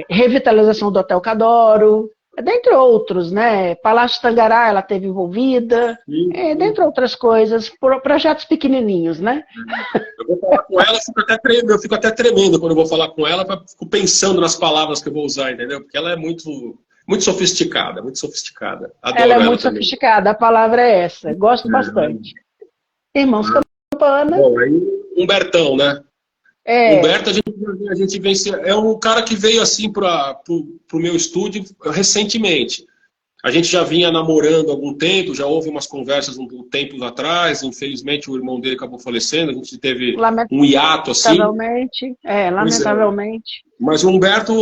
revitalização do Hotel Cadoro, dentre outros, né? Palácio Tangará, ela esteve envolvida, dentre outras coisas, projetos pequenininhos, né? Eu vou falar com ela, eu fico até tremendo quando eu vou falar com ela, fico pensando nas palavras que eu vou usar, entendeu? Porque ela é muito sofisticada, muito sofisticada. Adoro ela é muito sofisticada, a palavra é essa. Gosto bastante. Irmãos Campana. Bom, aí Humbertão, né? Humberto, a gente vence. É um cara que veio assim para o meu estúdio recentemente. A gente já vinha namorando há algum tempo, já houve umas conversas um tempo atrás. Infelizmente, o irmão dele acabou falecendo. A gente teve um hiato assim. Lamentavelmente. Mas o Humberto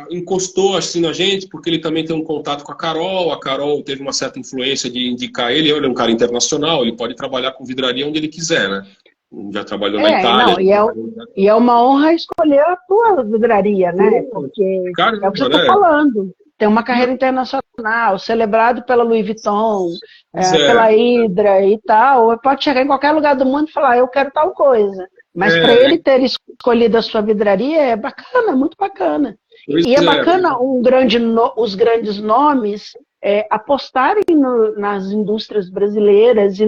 encostou assim na gente, porque ele também tem um contato com a Carol. A Carol teve uma certa influência de indicar ele. Ele é um cara internacional, ele pode trabalhar com vidraria onde ele quiser, né? Já trabalhou na Itália. E é uma honra escolher a tua vidraria, né? Porque é o que você está falando. Tem uma carreira internacional, celebrado pela Louis Vuitton, pela Hydra e tal. Pode chegar em qualquer lugar do mundo e falar, eu quero tal coisa. Mas para ele ter escolhido a sua vidraria é bacana, muito bacana. E é bacana os grandes nomes apostarem nas indústrias brasileiras e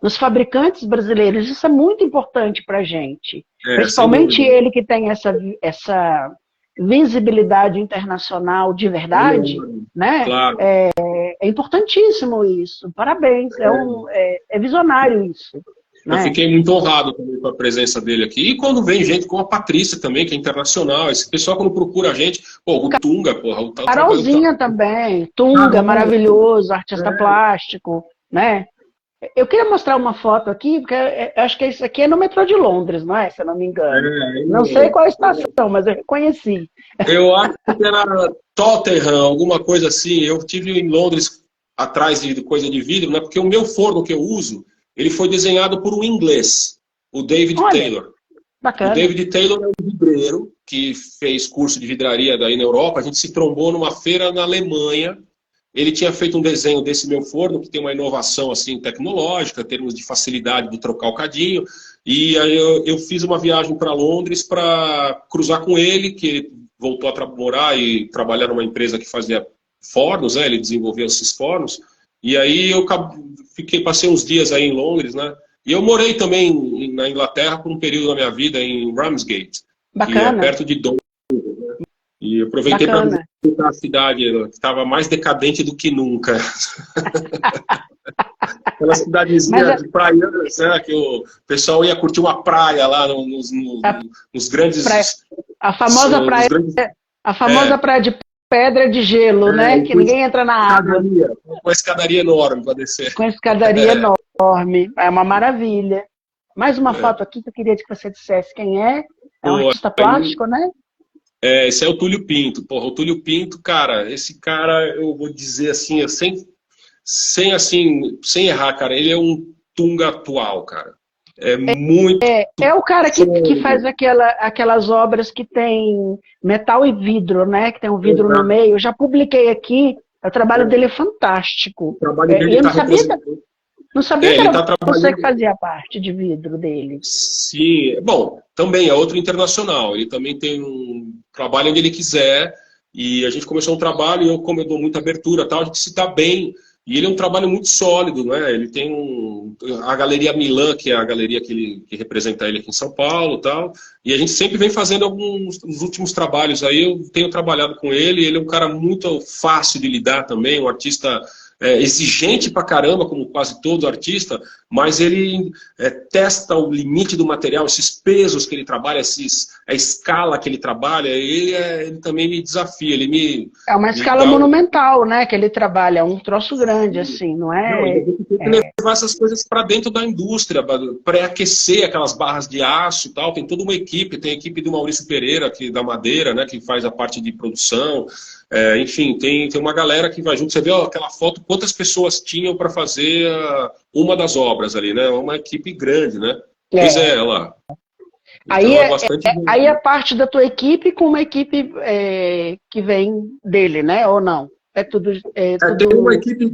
nos fabricantes brasileiros. Isso é muito importante para a gente. Principalmente ele que tem essa visibilidade internacional de verdade, né? Claro. É importantíssimo isso. Parabéns. É visionário isso. Eu fiquei muito honrado também com a presença dele aqui. E quando vem gente como a Patrícia também, que é internacional, esse pessoal quando procura a gente, o Tunga, porra. Carolzinha também, Tunga, maravilhoso, artista plástico, né? Eu queria mostrar uma foto aqui, porque eu acho que isso aqui é no metrô de Londres, não é? Se eu não me engano. Não sei qual a estação, mas eu reconheci. Eu acho que era Tottenham, alguma coisa assim. Eu estive em Londres atrás de coisa de vidro, né? Porque o meu forno que eu uso, ele foi desenhado por um inglês, o David Taylor. Bacana. O David Taylor é um vidreiro que fez curso de vidraria daí na Europa. A gente se trombou numa feira na Alemanha. Ele tinha feito um desenho desse meu forno, que tem uma inovação assim, tecnológica, em termos de facilidade de trocar o cadinho. E aí eu fiz uma viagem para Londres para cruzar com ele, que voltou a morar e trabalhar numa empresa que fazia fornos, né? Ele desenvolvia esses fornos. E aí eu passei uns dias aí em Londres, né? E eu morei também na Inglaterra por um período da minha vida em Ramsgate, que é Bacana, perto de Dover. E eu aproveitei para bacana. visitar a cidade, que estava mais decadente do que nunca. Aquela Mas cidadezinha de praianas, né? Que o pessoal ia curtir uma praia lá a, nos grandes... a famosa Nos praia, grandes a famosa praia de pedra de gelo, né? Que com ninguém entra na água, uma escadaria enorme para descer. com escadaria enorme. É uma maravilha. Mais uma foto aqui que eu queria que você dissesse quem é. É um Pô, artista plástico, né? esse é o Túlio Pinto. Porra, o Túlio Pinto, cara, esse cara, eu vou dizer assim, sem errar, cara, ele é um Tunga atual, cara. É muito É o cara que faz foda. aquelas obras que tem metal e vidro, né? Que tem um vidro no meio. Eu já publiquei aqui. O trabalho dele é O fantástico. trabalho E dele eu está representando. não sabia que Ele era está você que trabalhando. fazia parte de vidro dele. Sim, bom, também é outro internacional. Ele também tem um trabalho onde ele quiser. E a gente começou um trabalho, e eu, como eu dou muita abertura, tal, a gente se dá bem. E ele é um trabalho muito sólido, né? Ele tem a Galeria Milan, que é a galeria que representa ele aqui em São Paulo, tal. E a gente sempre vem fazendo os últimos trabalhos aí. Eu tenho trabalhado com ele. Ele é um cara muito fácil de lidar também, um artista exigente pra caramba, como quase todo artista, mas ele testa o limite do material, esses pesos que ele trabalha, a escala que ele trabalha, ele também me desafia, É uma me escala dá monumental, né? Que ele trabalha, um troço grande, assim, não Não, e a é? gente tem que levar essas coisas para dentro da indústria, pré-aquecer aquelas barras de aço e tal. Tem toda uma equipe, tem a equipe do Maurício Pereira, da Madeira, né, que faz a parte de produção. Enfim, tem uma galera que vai junto. Você vê aquela foto, quantas pessoas tinham para fazer uma das obras ali, né? Uma equipe grande, né? Pois É. olha lá. Aí Então é bastante aí gente. é parte da tua equipe com uma equipe que vem dele, né? Ou não? É tudo, tudo.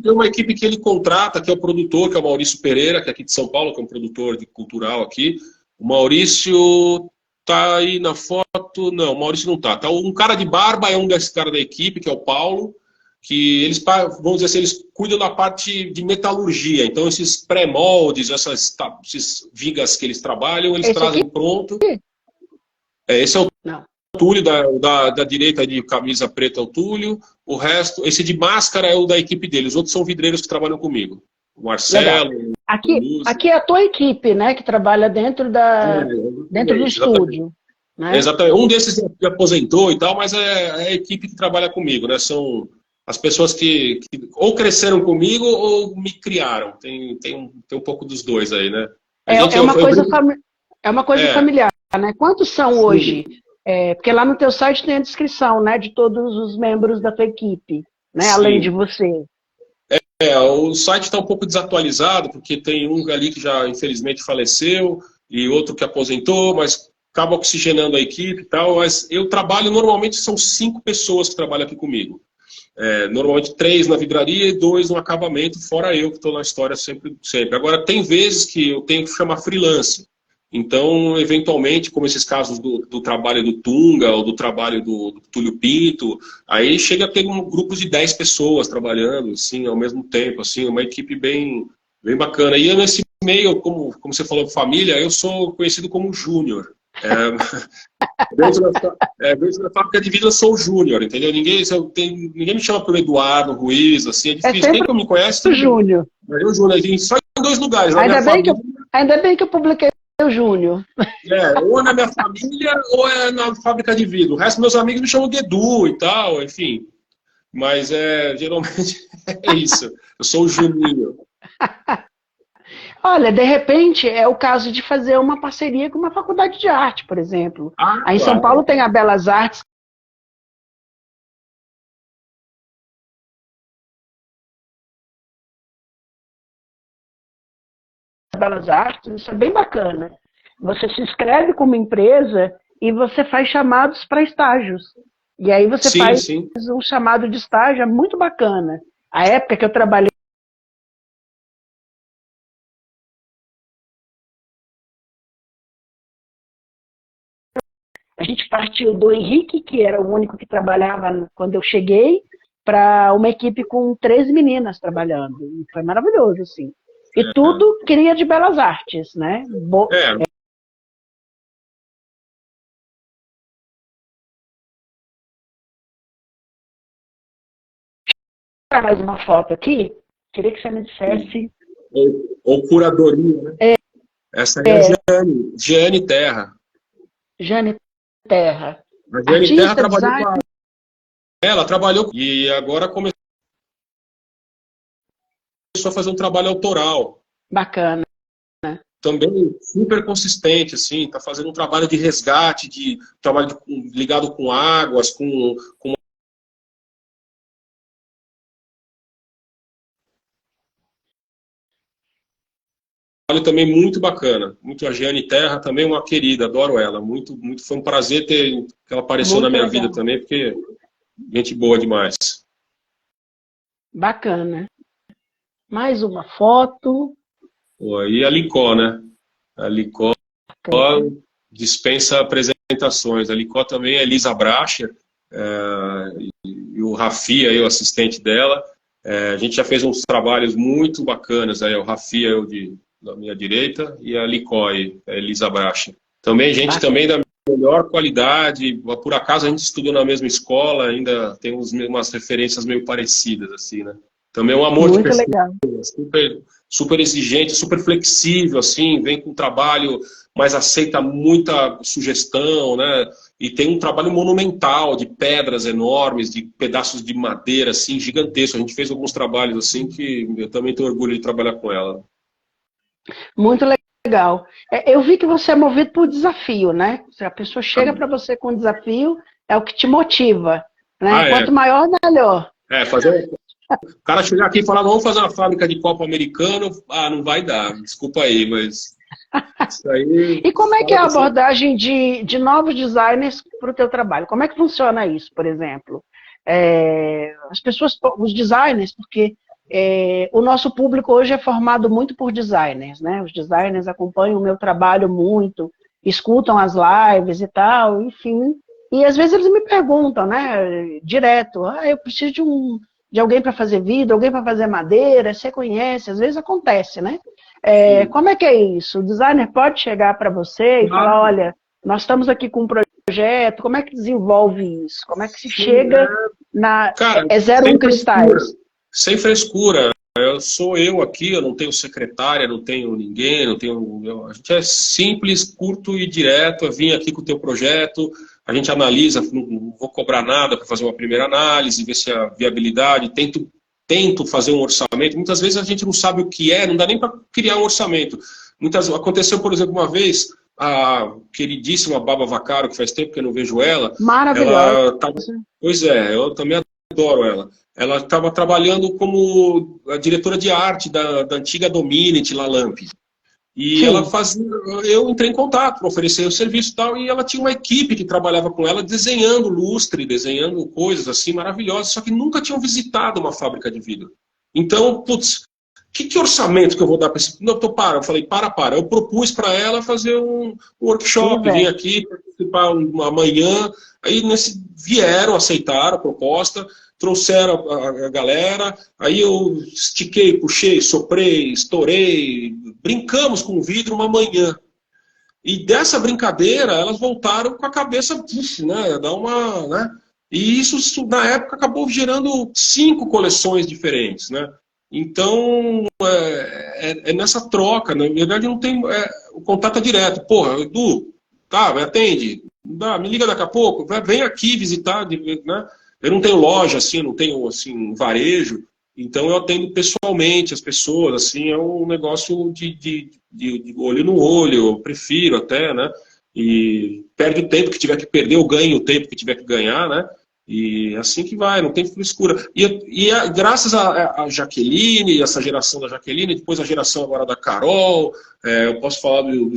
Tem uma equipe que ele contrata, que é o produtor, que é o Maurício Pereira, que é aqui de São Paulo, que é um produtor de cultural aqui. O Maurício tá aí na foto. Não, o Maurício não tá. Tá um cara de barba, é um desses caras da equipe, que é o Paulo, que eles, vamos dizer assim, eles cuidam da parte de metalurgia. Então, esses pré-moldes, esses vigas que eles trabalham, eles Esse aqui? trazem pronto. Esse é o Não. Túlio, da direita de camisa preta é o Túlio. O resto, esse de máscara é o da equipe dele. Os outros são vidreiros que trabalham comigo. O Legal. Marcelo, o Lúcio. Aqui é a tua equipe, né? Que trabalha dentro dentro do estúdio, né? Exatamente. Um desses já aposentou e tal, mas é a equipe que trabalha comigo, né? São as pessoas que ou cresceram comigo ou me criaram. Tem um pouco dos dois aí, né? A gente, É uma eu coisa, brinco, é uma coisa é, familiar, né? Quantos são sim. hoje? Porque lá no teu site tem a descrição, né? De todos os membros da tua equipe, né? Além de Sim. você. O site está um pouco desatualizado, porque tem um ali que já infelizmente faleceu e outro que aposentou, mas acaba oxigenando a equipe e tal. Mas eu trabalho, normalmente são 5 pessoas que trabalham aqui comigo. Normalmente 3 na vidraria e 2 no acabamento, fora eu que estou na história sempre, sempre. Agora, tem vezes que eu tenho que chamar freelance. Então, eventualmente, como esses casos do trabalho do Tunga ou do trabalho do Túlio Pinto, aí chega a ter grupos de 10 pessoas trabalhando assim, ao mesmo tempo, assim, uma equipe bem, bem bacana. E eu, nesse meio, como você falou, família, eu sou conhecido como Júnior. Dentro da fábrica de vidro eu sou o Júnior, entendeu? Ninguém me chama pelo Eduardo Ruiz, assim, é É difícil. Quem sempre que me conhece o sabe, Júnior. eu, Júnior, a gente só em 2 lugares, na minha Ainda bem que família. eu, ainda bem que eu publiquei o Júnior. Ou na minha família ou é na fábrica de vidro. O resto dos meus amigos me chamam de Edu e tal, enfim. Mas geralmente é isso. Eu sou o Juninho. Olha, de repente é o caso de fazer uma parceria com uma faculdade de arte, por exemplo. Ah, Aí em São Paulo claro. tem a Belas Artes. Belas Artes, isso é bem bacana. Você se inscreve como empresa e você faz chamados para estágios. E aí você Sim, faz sim. um chamado de estágio, é muito bacana. A época que eu trabalhei A gente partiu do Henrique, que era o único que trabalhava quando eu cheguei, para uma equipe com 13 meninas trabalhando. E foi maravilhoso, assim. E tudo queria de belas artes, né? Mais uma foto aqui. Queria que você me dissesse. Ou curadoria, né? Essa aí é a Jeane Terra. Jeane Terra. A Jeane Artista, Terra trabalhou design... com a... Ela trabalhou e agora começou a fazer um trabalho autoral. Bacana. Também super consistente, assim, tá fazendo um trabalho de resgate, trabalho ligado com águas, com trabalho também muito bacana. Muito a Jeane Terra também, uma querida, adoro ela. Muito, muito, foi um prazer que ela apareceu Muito na minha legal. vida também, porque gente boa demais. Bacana. Mais uma foto. E a Licó, né? A Licó dispensa apresentações. A Licó também é Elisa Bracher, e o Rafi, aí, o assistente dela. A gente já fez uns trabalhos muito bacanas. Aí, o Rafi, da minha direita, e a Licó, a Elisa Bracher. Também gente também da melhor qualidade. Por acaso a gente estudou na mesma escola, ainda tem umas referências meio parecidas, assim, né? Também é um amor muito de pessoa, legal. super exigente, super flexível, assim, vem com trabalho, mas aceita muita sugestão, né? E tem um trabalho monumental de pedras enormes, de pedaços de madeira, assim, gigantesco. A gente fez alguns trabalhos, assim, que eu também tenho orgulho de trabalhar com ela. Muito legal. Eu vi que você é movido por desafio, né? Se a pessoa chega para você com um desafio, é o que te motiva, né? Quanto maior, melhor. O cara chegar aqui e falar, vamos fazer uma fábrica de copo americano, não vai dar, desculpa aí, mas isso aí... E como é que é a abordagem de novos designers para o teu trabalho? Como é que funciona isso, por exemplo? As pessoas, os designers, porque o nosso público hoje é formado muito por designers, né? Os designers acompanham o meu trabalho muito, escutam as lives e tal, enfim. E às vezes eles me perguntam, né, direto, eu preciso de alguém para fazer vidro, alguém para fazer madeira, você conhece? Às vezes acontece, né? Como é que é isso? O designer pode chegar para você e falar, olha, nós estamos aqui com um projeto, como é que desenvolve isso? Como é que se chega na... Cara, 01 Cristais. Sem frescura. Sou eu aqui, eu não tenho secretária, não tenho ninguém, a gente é simples, curto e direto. Eu vim aqui com o teu projeto, a gente analisa, não vou cobrar nada para fazer uma primeira análise, ver se a viabilidade, tento fazer um orçamento. Muitas vezes a gente não sabe o que não dá nem para criar um orçamento. Aconteceu, por exemplo, uma vez, a queridíssima Baba Vaccaro, que faz tempo que eu não vejo ela. Maravilhosa. Pois é, eu também adoro ela. Ela estava trabalhando como a diretora de arte da antiga Dominit, La Lamp. E Sim. ela fazia. Eu entrei em contato para oferecer o serviço e tal, e ela tinha uma equipe que trabalhava com ela desenhando lustre, desenhando coisas assim maravilhosas, só que nunca tinham visitado uma fábrica de vidro. Então, putz, que orçamento que eu vou dar para esse... Não, eu falei, para. Eu propus para ela fazer um workshop, vim aqui participar amanhã, aí vieram, aceitaram a proposta, trouxeram a galera, aí eu estiquei, puxei, soprei, estourei, brincamos com o vidro uma manhã. E dessa brincadeira, elas voltaram com a cabeça, né, né? E isso, na época, acabou gerando 5 coleções diferentes, né? Então, é nessa troca, na verdade, não tem... o contato é direto. Porra, Edu, tá, me atende, me liga daqui a pouco, vem aqui visitar, né? Eu não tenho loja, assim, não tenho, assim, varejo, então eu atendo pessoalmente as pessoas, assim, é um negócio de olho no olho, eu prefiro até, né? E perde o tempo que tiver que perder, eu ganho o tempo que tiver que ganhar, né? E assim que vai, não tem frescura. Graças a Jaqueline, essa geração da Jaqueline, depois a geração agora da Carol, eu posso falar do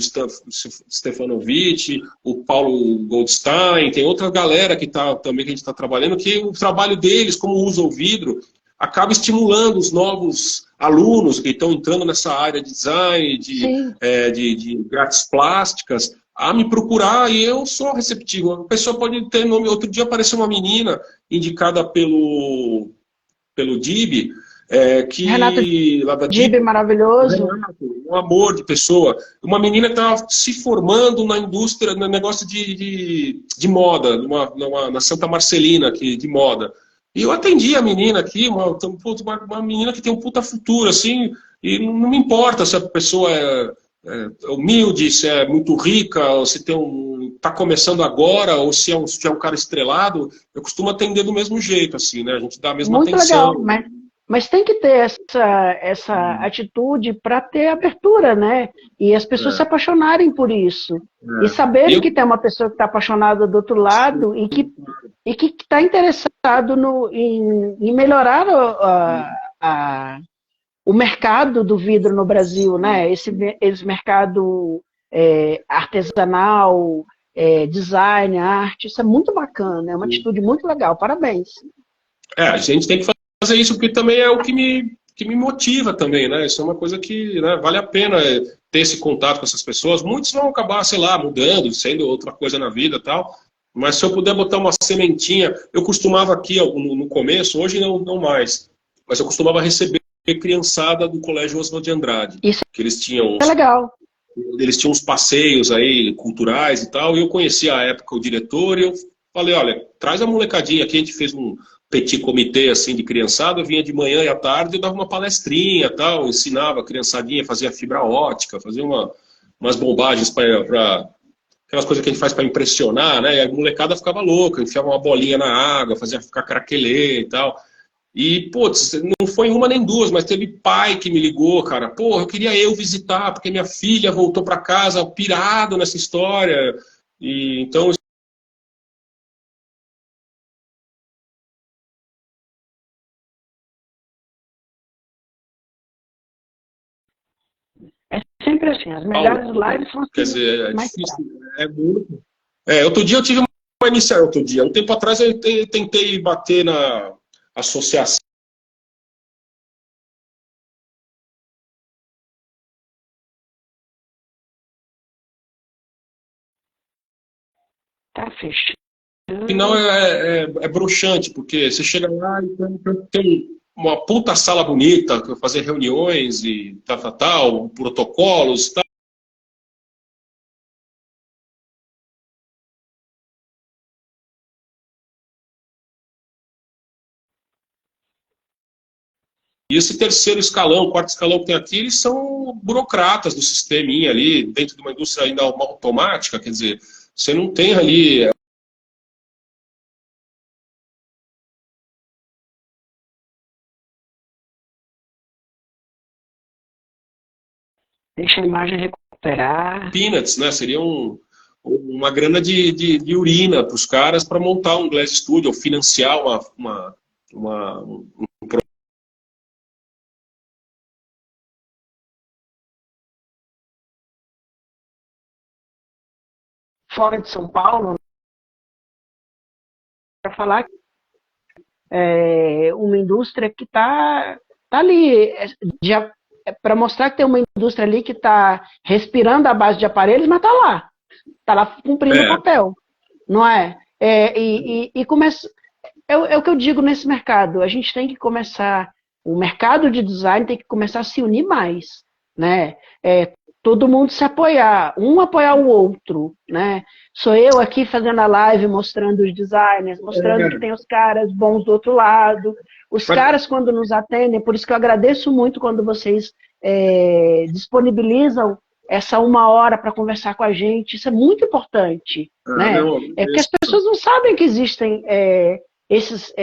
Stefanovic, o Paulo Goldstein, tem outra galera que também que a gente está trabalhando, que o trabalho deles, como usa o vidro, acaba estimulando os novos alunos que estão entrando nessa área de design, de artes plásticas, a me procurar e eu sou receptivo. A pessoa pode ter nome. Outro dia apareceu uma menina indicada pelo DIB, Renato que lá da Dib, DIB, maravilhoso. Renato, um amor de pessoa. Uma menina que estava se formando na indústria, no negócio de moda, na Santa Marcelina, aqui, de moda. E eu atendi a menina aqui, uma menina que tem um puta futuro, assim, e não me importa se a pessoa é humilde, se é muito rica, ou se tá começando agora, ou se é um cara estrelado, eu costumo atender do mesmo jeito, assim, né? A gente dá a mesma Muito legal, atenção. mas tem que ter essa atitude para ter abertura, né? E as pessoas se É, apaixonarem por isso. E é. saberem Eu, que tem uma pessoa que está apaixonada do outro lado e que está interessado em melhorar o mercado do vidro no Brasil, né? Esse mercado artesanal, design, arte, isso é muito bacana, é uma atitude muito legal, parabéns. a gente tem que fazer isso porque também é o que me motiva também, né? Isso é uma coisa que, né, vale a pena ter esse contato com essas pessoas. Muitos vão acabar, sei lá, mudando, sendo outra coisa na vida e tal. Mas se eu puder botar uma sementinha, eu costumava aqui no começo, hoje não mais, mas eu costumava receber criançada do Colégio Oswald de Andrade, Isso que é legal. eles tinham uns passeios aí culturais e tal, e eu conhecia à época o diretor, e eu falei, olha, traz a molecadinha aqui, a gente fez um petit comitê assim de criançada, eu vinha de manhã e à tarde, eu dava uma palestrinha tal, ensinava a criançadinha, fazia fibra ótica, fazia umas bombagens para aquelas coisas que a gente faz para impressionar, né? E a molecada ficava louca, enfiava uma bolinha na água, fazia ficar craquelê e tal. E, putz, não foi uma nem duas, mas teve pai que me ligou, cara. Pô, eu queria visitar, porque minha filha voltou para casa pirado nessa história. E então, É sempre assim, as melhores lives são as quer que dizer, é mais difícil. trazem. É muito. Outro dia eu tive uma iniciativa, outro dia. Um tempo atrás eu tentei bater na associação. Tá Afinal, fechando. é broxante, porque você chega lá e tem uma puta sala bonita, fazer reuniões e tal, protocolos, tal. E esse terceiro escalão, quarto escalão que tem aqui, eles são burocratas do sisteminha ali, dentro de uma indústria ainda automática, quer dizer, você não tem ali. Deixa a imagem recuperar. Peanuts, né? Seria uma grana de urina para os caras para montar um Glass Studio, ou financiar uma, Fora de São Paulo, para falar que uma indústria que tá ali, para mostrar que tem uma indústria ali que está respirando à base de aparelhos, mas está lá cumprindo o é, papel, não é? E começa, é o que eu digo nesse mercado, a gente tem que começar, o mercado de design tem que começar a se unir mais, né? Todo mundo se apoiar, um apoiar o outro, né? Sou eu aqui fazendo a live mostrando os designers, mostrando que tem os caras bons do outro lado, os mas, caras quando nos atendem, por isso que eu agradeço muito quando vocês disponibilizam essa 1 hora para conversar com a gente, isso é muito importante, né? não, É porque as pessoas não sabem que existem esses.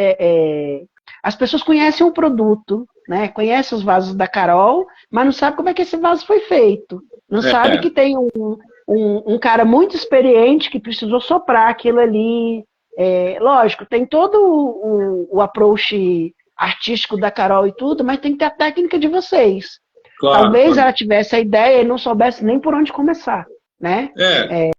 As pessoas conhecem o produto, né? Conhecem os vasos da Carol, mas não sabem como é que esse vaso foi feito. Não sabe é, que tem um cara muito experiente que precisou soprar aquilo ali. Lógico, tem todo o approach artístico da Carol e tudo, mas tem que ter a técnica de vocês. claro, Talvez claro. ela tivesse a ideia e não soubesse nem por onde começar, né? É,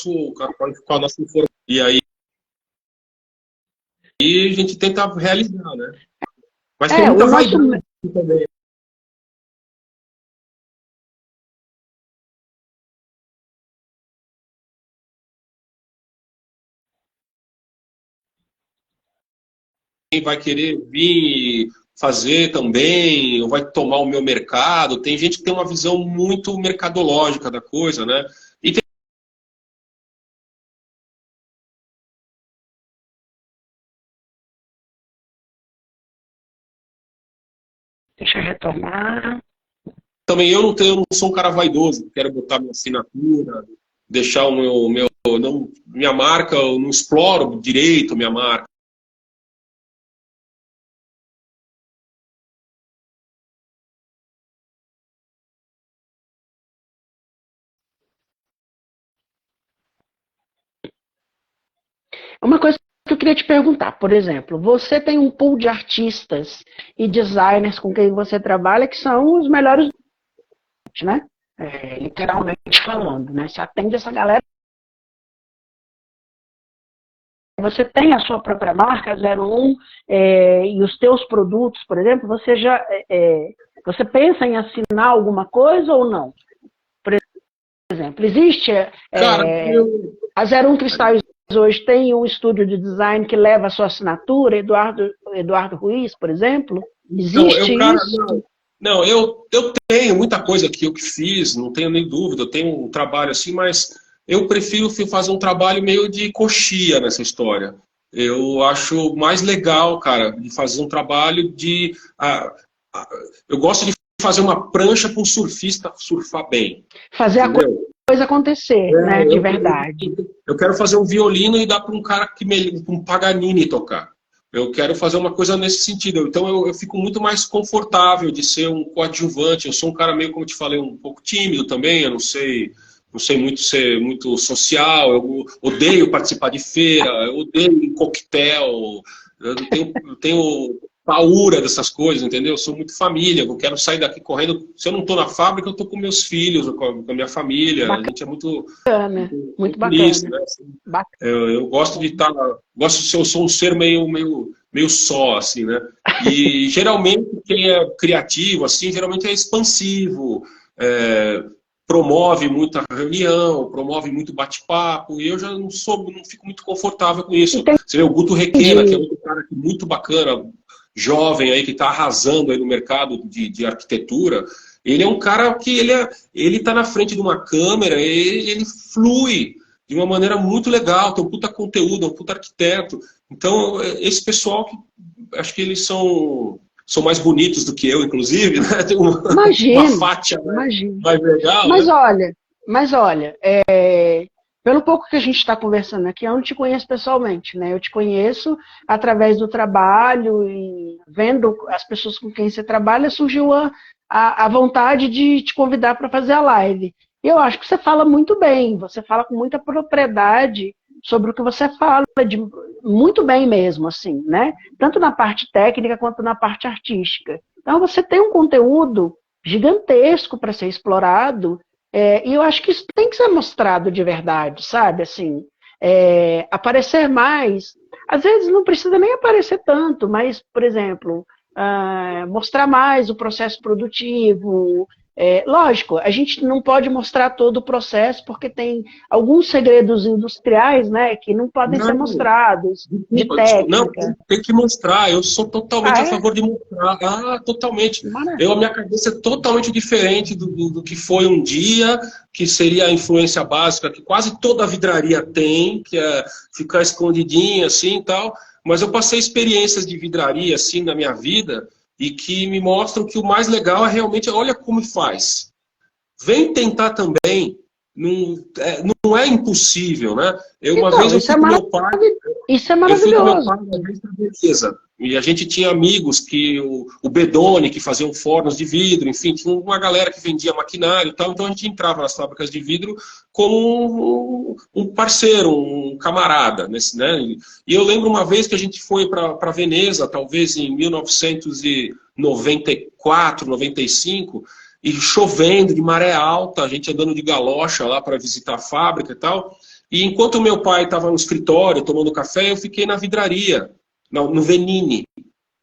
com a nossa informação. E aí, a gente tenta realizar, né? Mas tem muita o nosso... vaidade também. Quem vai querer vir fazer também, ou vai tomar o meu mercado. Tem gente que tem uma visão muito mercadológica da coisa, né? E Deixa eu retomar. também eu não sou um cara vaidoso, quero botar minha assinatura, deixar minha marca, eu não exploro direito minha marca. Uma coisa que eu queria te perguntar, por exemplo, você tem um pool de artistas e designers com quem você trabalha que são os melhores, né? Literalmente falando, né? Você atende essa galera. Você tem a sua própria marca 01 e os teus produtos, por exemplo, você pensa em assinar alguma coisa ou não? Por exemplo, existe Cara, a 01 Cristais hoje tem um estúdio de design que leva a sua assinatura, Eduardo Ruiz, por exemplo. Existe isso? Não, eu tenho muita coisa que eu que fiz, não tenho nem dúvida, eu tenho um trabalho assim, mas eu prefiro fazer um trabalho meio de coxia nessa história. Eu acho mais legal, cara, de fazer um trabalho de. Eu gosto de fazer uma prancha para um surfista surfar bem. Fazer entendeu? A coisa acontecer, né? De verdade. Eu quero fazer um violino e dar para um cara um Paganini tocar. Eu quero fazer uma coisa nesse sentido. Então eu fico muito mais confortável de ser um coadjuvante. Eu sou um cara meio, como eu te falei, um pouco tímido também. Eu não sei muito ser muito social. Eu odeio participar de feira. Eu odeio um coquetel. Eu tenho paura dessas coisas, entendeu? Eu sou muito família. Eu quero sair daqui correndo. Se eu não estou na fábrica, eu estou com meus filhos, com a minha família. Bacana. A gente é muito Muito bacana. Nisso, né? Eu gosto de estar. Gosto de ser, eu sou um ser meio só, assim, né? E geralmente quem é criativo, assim, geralmente é expansivo, promove muita reunião, promove muito bate-papo, e eu já não fico muito confortável com isso. Você vê o Guto Requena, que é outro cara muito bacana, jovem aí, que está arrasando aí no mercado de arquitetura. Ele é um cara que ele tá na frente de uma câmera, ele flui de uma maneira muito legal, tem um puta conteúdo, é um puta arquiteto. Então, esse pessoal, acho que eles são mais bonitos do que eu, inclusive, né? Tem uma faixa mais legal. Mas olha, pelo pouco que a gente está conversando aqui, eu não te conheço pessoalmente, né? Eu te conheço através do trabalho e vendo as pessoas com quem você trabalha, surgiu a vontade de te convidar para fazer a live. Eu acho que você fala muito bem, você fala com muita propriedade sobre o que você fala, muito bem mesmo, assim, né? Tanto na parte técnica quanto na parte artística. Então você tem um conteúdo gigantesco para ser explorado, e eu acho que isso tem que ser mostrado de verdade, sabe? Assim, aparecer mais, às vezes não precisa nem aparecer tanto, mas, por exemplo, mostrar mais o processo produtivo. Lógico, a gente não pode mostrar todo o processo porque tem alguns segredos industriais, né, que não podem ser mostrados, de técnica. Não, tem que mostrar. Eu sou totalmente a favor de mostrar. Totalmente. A minha cabeça é totalmente diferente do que foi um dia, que seria a influência básica que quase toda vidraria tem, que é ficar escondidinha assim e tal. Mas eu passei experiências de vidraria assim na minha vida e que me mostram que o mais legal é realmente, olha como faz. Vem tentar também, não é impossível, né? Uma vez eu fui com meu pai. Isso é maravilhoso. Eu fui com meu pai uma vez para Veneza. E a gente tinha amigos que o Bedoni, que faziam fornos de vidro, enfim, tinha uma galera que vendia maquinário e tal, então a gente entrava nas fábricas de vidro como um parceiro, um camarada, né? E eu lembro uma vez que a gente foi para Veneza, talvez em 1994, 95, e chovendo, de maré alta, a gente andando de galocha lá para visitar a fábrica e tal. E enquanto o meu pai estava no escritório tomando café, eu fiquei na vidraria. no Venini.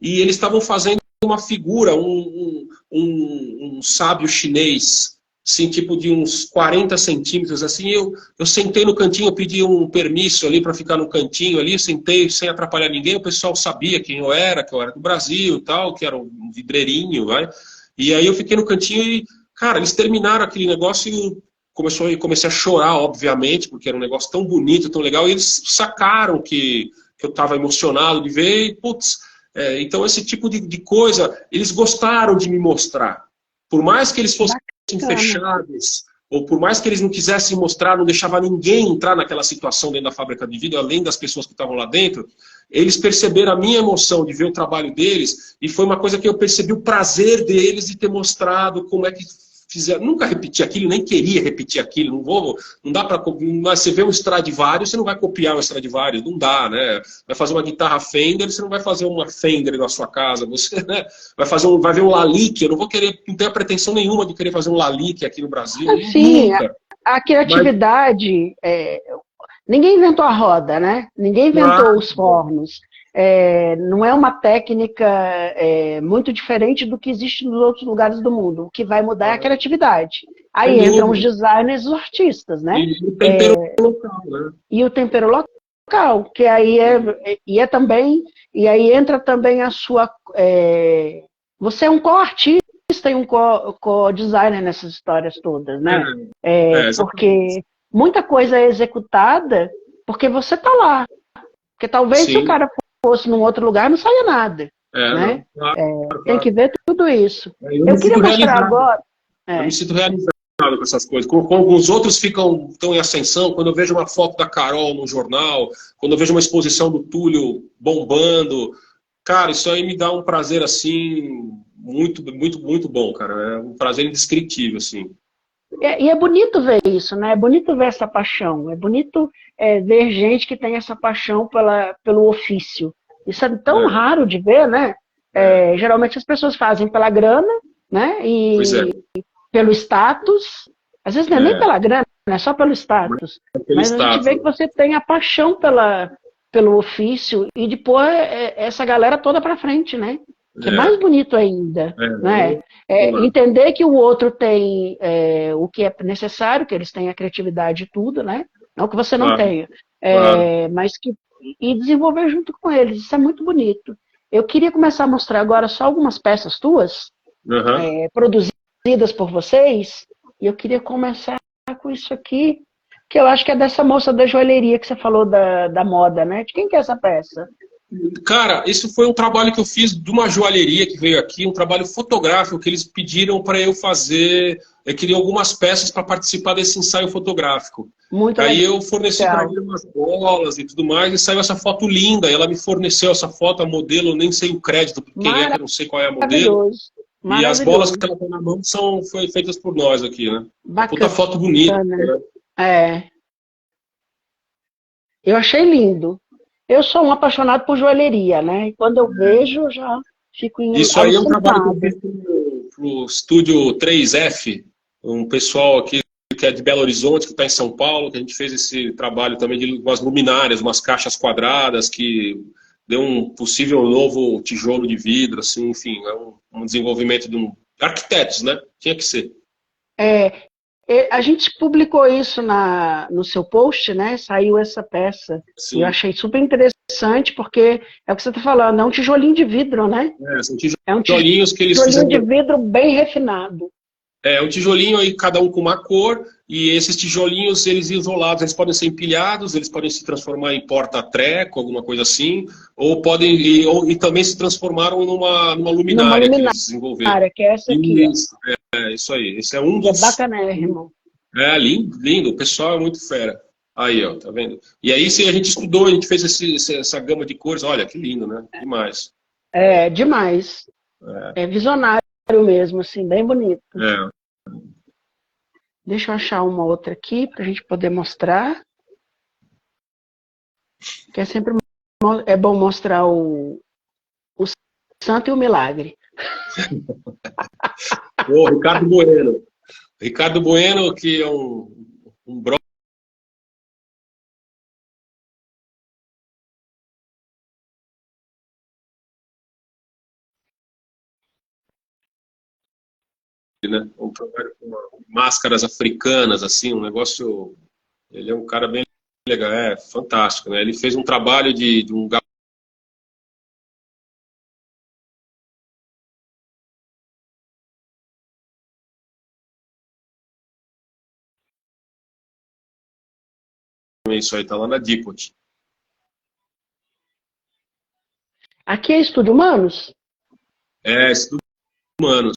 E eles estavam fazendo uma figura, um sábio chinês, assim, tipo de uns 40 centímetros, assim, eu sentei no cantinho, eu pedi um permisso ali para ficar no cantinho ali, sentei sem atrapalhar ninguém, o pessoal sabia quem eu era, que eu era do Brasil e tal, que era um vidreirinho, vai. E aí eu fiquei no cantinho e, cara, eles terminaram aquele negócio e comecei a chorar, obviamente, porque era um negócio tão bonito, tão legal, e eles sacaram que eu estava emocionado de ver, e, putz, então esse tipo de coisa, eles gostaram de me mostrar. Por mais que eles fossem fechados, ou por mais que eles não quisessem mostrar, não deixava ninguém entrar naquela situação dentro da fábrica de vidro, além das pessoas que estavam lá dentro, eles perceberam a minha emoção de ver o trabalho deles, e foi uma coisa que eu percebi o prazer deles de ter mostrado como é que fizeram. Nunca repeti aquilo, nem queria repetir aquilo, não dá para. Você vê um Stradivarius, você não vai copiar um Stradivarius, não dá, né? Vai fazer uma guitarra Fender, você não vai fazer uma Fender na sua casa, você, né, vai ver um Lalique, eu não vou querer, não tenho a pretensão nenhuma de querer fazer um Lalique aqui no Brasil, assim, nunca. A criatividade, ninguém inventou a roda, né? Ninguém inventou os fornos. Não é uma técnica muito diferente do que existe nos outros lugares do mundo. O que vai mudar é a criatividade. Aí entram os designers e os artistas, né? E o tempero local, né? E o tempero local, que aí e aí entra também a sua... você é um co-artista e um co-designer nessas histórias todas, né? Porque muita coisa é executada porque você está lá. Porque talvez se o cara fosse num outro lugar, não saia nada. Né? Claro. Tem que ver tudo isso. Eu queria mostrar agora. Eu me sinto realizado com essas coisas. Como os outros estão em ascensão, quando eu vejo uma foto da Carol no jornal, quando eu vejo uma exposição do Túlio bombando, cara, isso aí me dá um prazer assim muito, muito, muito bom, cara. É um prazer indescritível, assim. E é bonito ver isso, né? É bonito ver essa paixão. É bonito ver gente que tem essa paixão pelo ofício. Isso é tão raro de ver, né? Geralmente as pessoas fazem pela grana, né? E pelo status. Às vezes não é nem pela grana, é só pelo status. Mas a gente vê que você tem a paixão pelo ofício e de pôr essa galera toda pra frente, né? Que é mais bonito ainda. Né? Entender que o outro tem o que é necessário, que eles têm a criatividade e tudo, né? Não que você não tenha. Mas e desenvolver junto com eles. Isso é muito bonito. Eu queria começar a mostrar agora só algumas peças tuas, produzidas por vocês, e eu queria começar com isso aqui, que eu acho que é dessa moça da joalheria que você falou da moda, né? De quem que é essa peça? Cara, isso foi um trabalho que eu fiz de uma joalheria que veio aqui, um trabalho fotográfico que eles pediram para eu fazer. Eu queria algumas peças para participar desse ensaio fotográfico. Muito Aí legal. eu forneci para ele umas bolas e tudo mais, e saiu essa foto linda. E ela me forneceu essa foto, a modelo, eu nem sei o crédito de quem é, que eu não sei qual é a modelo. E as bolas que ela tem na mão foram feitas por nós aqui, né? Bacana. Puta foto bonita. Né? Eu achei lindo. Eu sou um apaixonado por joalheria, né? E quando eu vejo, eu já fico Isso aí é um trabalho que eu fiz pro estúdio 3F, um pessoal aqui que é de Belo Horizonte, que está em São Paulo, que a gente fez esse trabalho também de umas luminárias, umas caixas quadradas, que deu um possível novo tijolo de vidro, assim, enfim, é um desenvolvimento de arquitetos, né? Tinha que ser. A gente publicou isso no seu post, né? Saiu essa peça. Sim. E eu achei super interessante, porque é o que você está falando, é um tijolinho de vidro, né? São tijolinhos que eles fizeram. De vidro bem refinado. Um tijolinho aí, cada um com uma cor, e esses tijolinhos, eles isolados, eles podem ser empilhados, eles podem se transformar em porta-treco, alguma coisa assim, ou podem, e também se transformaram numa luminária que eles desenvolveram. Que é essa aqui. Isso aí. Esse é um dos... bacanérrimo. Lindo, lindo. O pessoal é muito fera. Aí, ó, tá vendo? E aí, se a gente estudou, a gente fez essa gama de cores. Olha, que lindo, né? Demais. Demais. É visionário mesmo, assim, bem bonito. Deixa eu achar uma outra aqui pra gente poder mostrar. Que é sempre bom mostrar o santo e o milagre. Ricardo Bueno. Ricardo Bueno, que é um né? Um trabalho com máscaras africanas, assim, um negócio... Ele é um cara bem legal, é fantástico, né? Ele fez um trabalho de um isso aí, tá lá na Dipot. Aqui é Estúdio Humanos? É, estudo humano.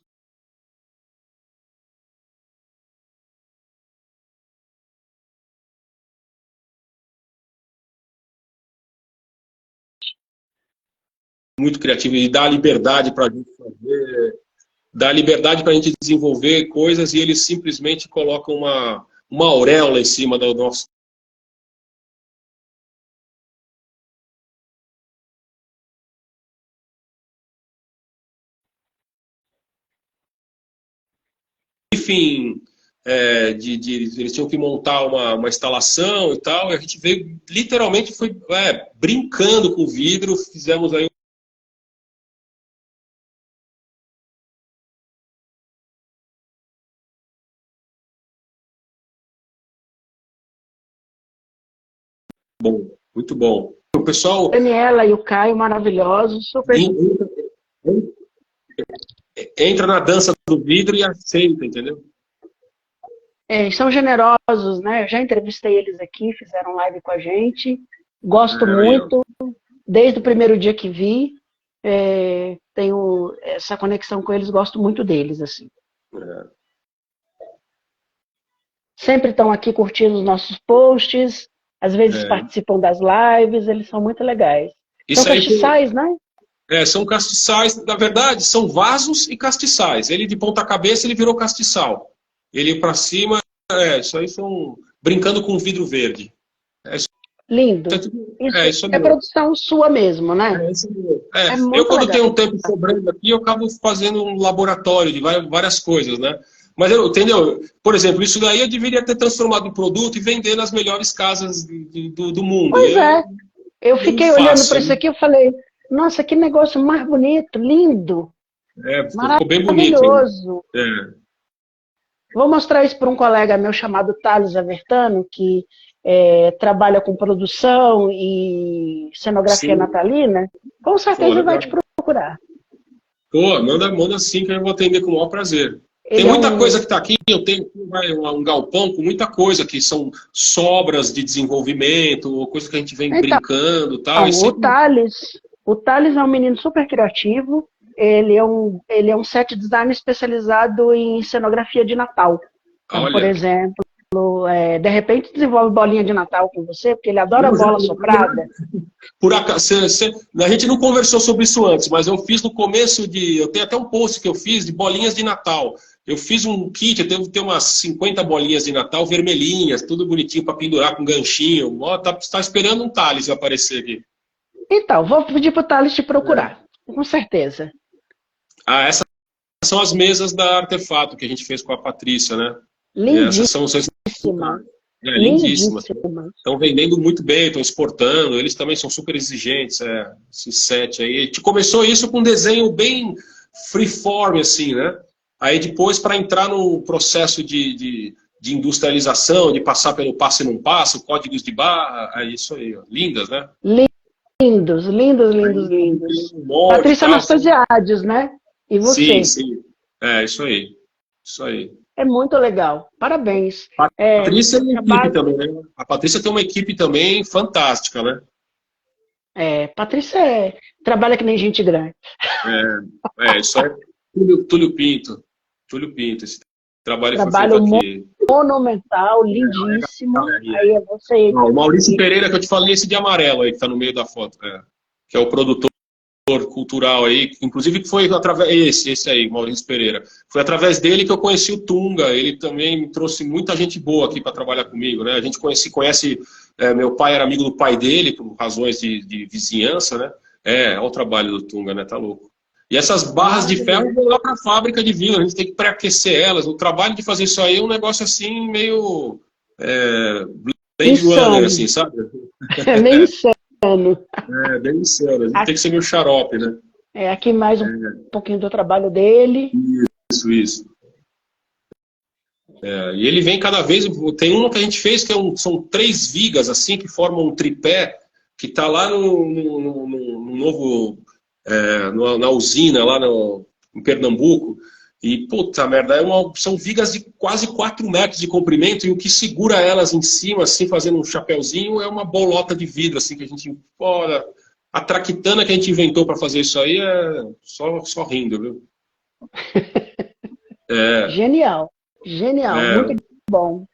Muito criativo e dá liberdade para a gente fazer, dá liberdade para a gente desenvolver coisas e eles simplesmente colocam uma auréola em cima do nosso. Enfim, eles tinham que montar uma instalação e tal, e a gente veio, literalmente, foi brincando com o vidro, fizemos aí. Bom, muito bom. O pessoal. Daniela e o Caio, maravilhosos, super. Entra na dança do vidro e aceita, entendeu? São generosos, né? Eu já entrevistei eles aqui, fizeram live com a gente. Gosto muito, desde o primeiro dia que vi. Tenho essa conexão com eles, gosto muito deles, assim. Sempre estão aqui curtindo os nossos posts, às vezes participam das lives, eles são muito legais. São castiçais, né? São castiçais, na verdade, são vasos e castiçais. Ele de ponta cabeça, ele virou castiçal. Ele para cima, isso aí são brincando com vidro verde. Lindo. Isso é produção sua mesmo, né? Eu, quando tenho um tempo sobrando aqui, eu acabo fazendo um laboratório de várias coisas, né? Mas, entendeu? Por exemplo, isso daí eu deveria ter transformado em produto e vender nas melhores casas do mundo. Pois eu fiquei olhando para isso aqui e falei, nossa, que negócio mais bonito, lindo. Ficou bem bonito. Maravilhoso. Vou mostrar isso para um colega meu chamado Thales Avertano, que trabalha com produção e cenografia natalina. Com certeza vai te procurar. Manda sim, que eu vou atender com o maior prazer. Tem muita coisa que está aqui, eu tenho um galpão com muita coisa, que são sobras de desenvolvimento, ou coisa que a gente vem brincando e tal. O Thales é um menino super criativo, ele é um set design especializado em cenografia de Natal. Então, por exemplo, de repente desenvolve bolinha de Natal com você, porque ele adora bola soprada. Por acaso, a gente não conversou sobre isso antes, mas eu fiz no começo eu tenho até um post que eu fiz de bolinhas de Natal. Eu fiz um kit, eu devo ter umas 50 bolinhas de Natal vermelhinhas, tudo bonitinho para pendurar com ganchinho. Tá esperando um Thales aparecer aqui. Então, vou pedir pro Thales te procurar, com certeza. Essas são as mesas da Artefato que a gente fez com a Patrícia, né? Lindíssimas. Lindíssimas. Estão vendendo muito bem, estão exportando, eles também são super exigentes, esse set aí. A gente começou isso com um desenho bem freeform, assim, né? Aí depois, para entrar no processo de industrialização, de passar pelo passo e não passo, códigos de barra, é isso aí, ó. Lindas, né? Lindos. Patrícia Anastasiades, né? E você? Sim. Isso aí. É muito legal. Parabéns. Patrícia tem equipe também, né? A Patrícia tem uma equipe também fantástica, né? Patrícia trabalha que nem gente grande. Isso é Túlio Pinto. Esse trabalho foi feito aqui. Monumental, lindíssimo. Aí é você. O Maurício Pereira, que eu te falei, esse de amarelo aí, que está no meio da foto. Que é o produtor cultural aí, inclusive que foi através esse aí, Maurício Pereira. Foi através dele que eu conheci o Tunga. Ele também me trouxe muita gente boa aqui para trabalhar comigo, né? A gente conhece meu pai era amigo do pai dele, por razões de vizinhança, né? Olha o trabalho do Tunga, né? Tá louco. E essas barras de ferro vão lá para a fábrica de vidro, a gente tem que pré-aquecer elas. O trabalho de fazer isso aí é um negócio assim, meio Blade Runner, assim, sabe? Meio insano. Bem insano. A gente tem que ser meio xarope, né? Aqui mais um pouquinho do trabalho dele. Isso. E ele vem cada vez... Tem uma que a gente fez que são 3 vigas assim que formam um tripé que está lá no novo... na usina lá em Pernambuco. E, puta merda, são vigas de quase 4 metros de comprimento e o que segura elas em cima, assim, fazendo um chapéuzinho, é uma bolota de vidro, assim, que a gente... Olha, a traquitana que a gente inventou para fazer isso aí é só rindo, viu? Genial, muito bom.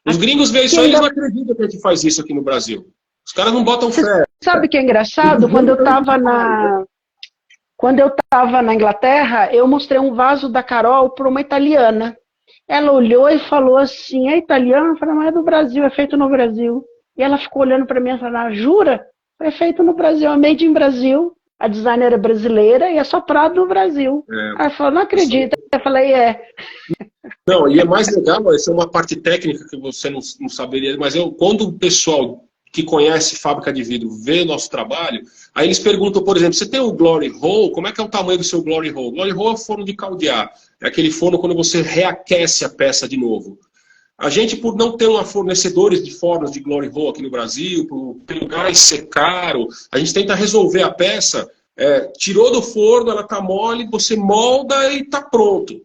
Os gringos veem isso aí, eles não acreditam que a gente faz isso aqui no Brasil. Os caras não botam fé. Sabe o que é engraçado? Quando eu estava na Inglaterra, eu mostrei um vaso da Carol para uma italiana. Ela olhou e falou assim, é italiano? Eu falei, mas é do Brasil, é feito no Brasil. E ela ficou olhando para mim e falou, jura? É feito no Brasil, é made in Brasil. A designer é brasileira e é soprado no Brasil. Ela falou, não acredita. Eu falei, Não, e é mais legal, essa é uma parte técnica que você não saberia, mas quando o pessoal que conhece fábrica de vidro vê nosso trabalho, aí eles perguntam, por exemplo, você tem o Glory Hole? Como é que é o tamanho do seu Glory Hole? Glory Hole é o forno de caldear. É aquele forno quando você reaquece a peça de novo. A gente, por não ter fornecedores de fornos de Glory Hole aqui no Brasil, pelo gás ser caro, a gente tenta resolver a peça, tirou do forno, ela está mole, você molda e está pronto.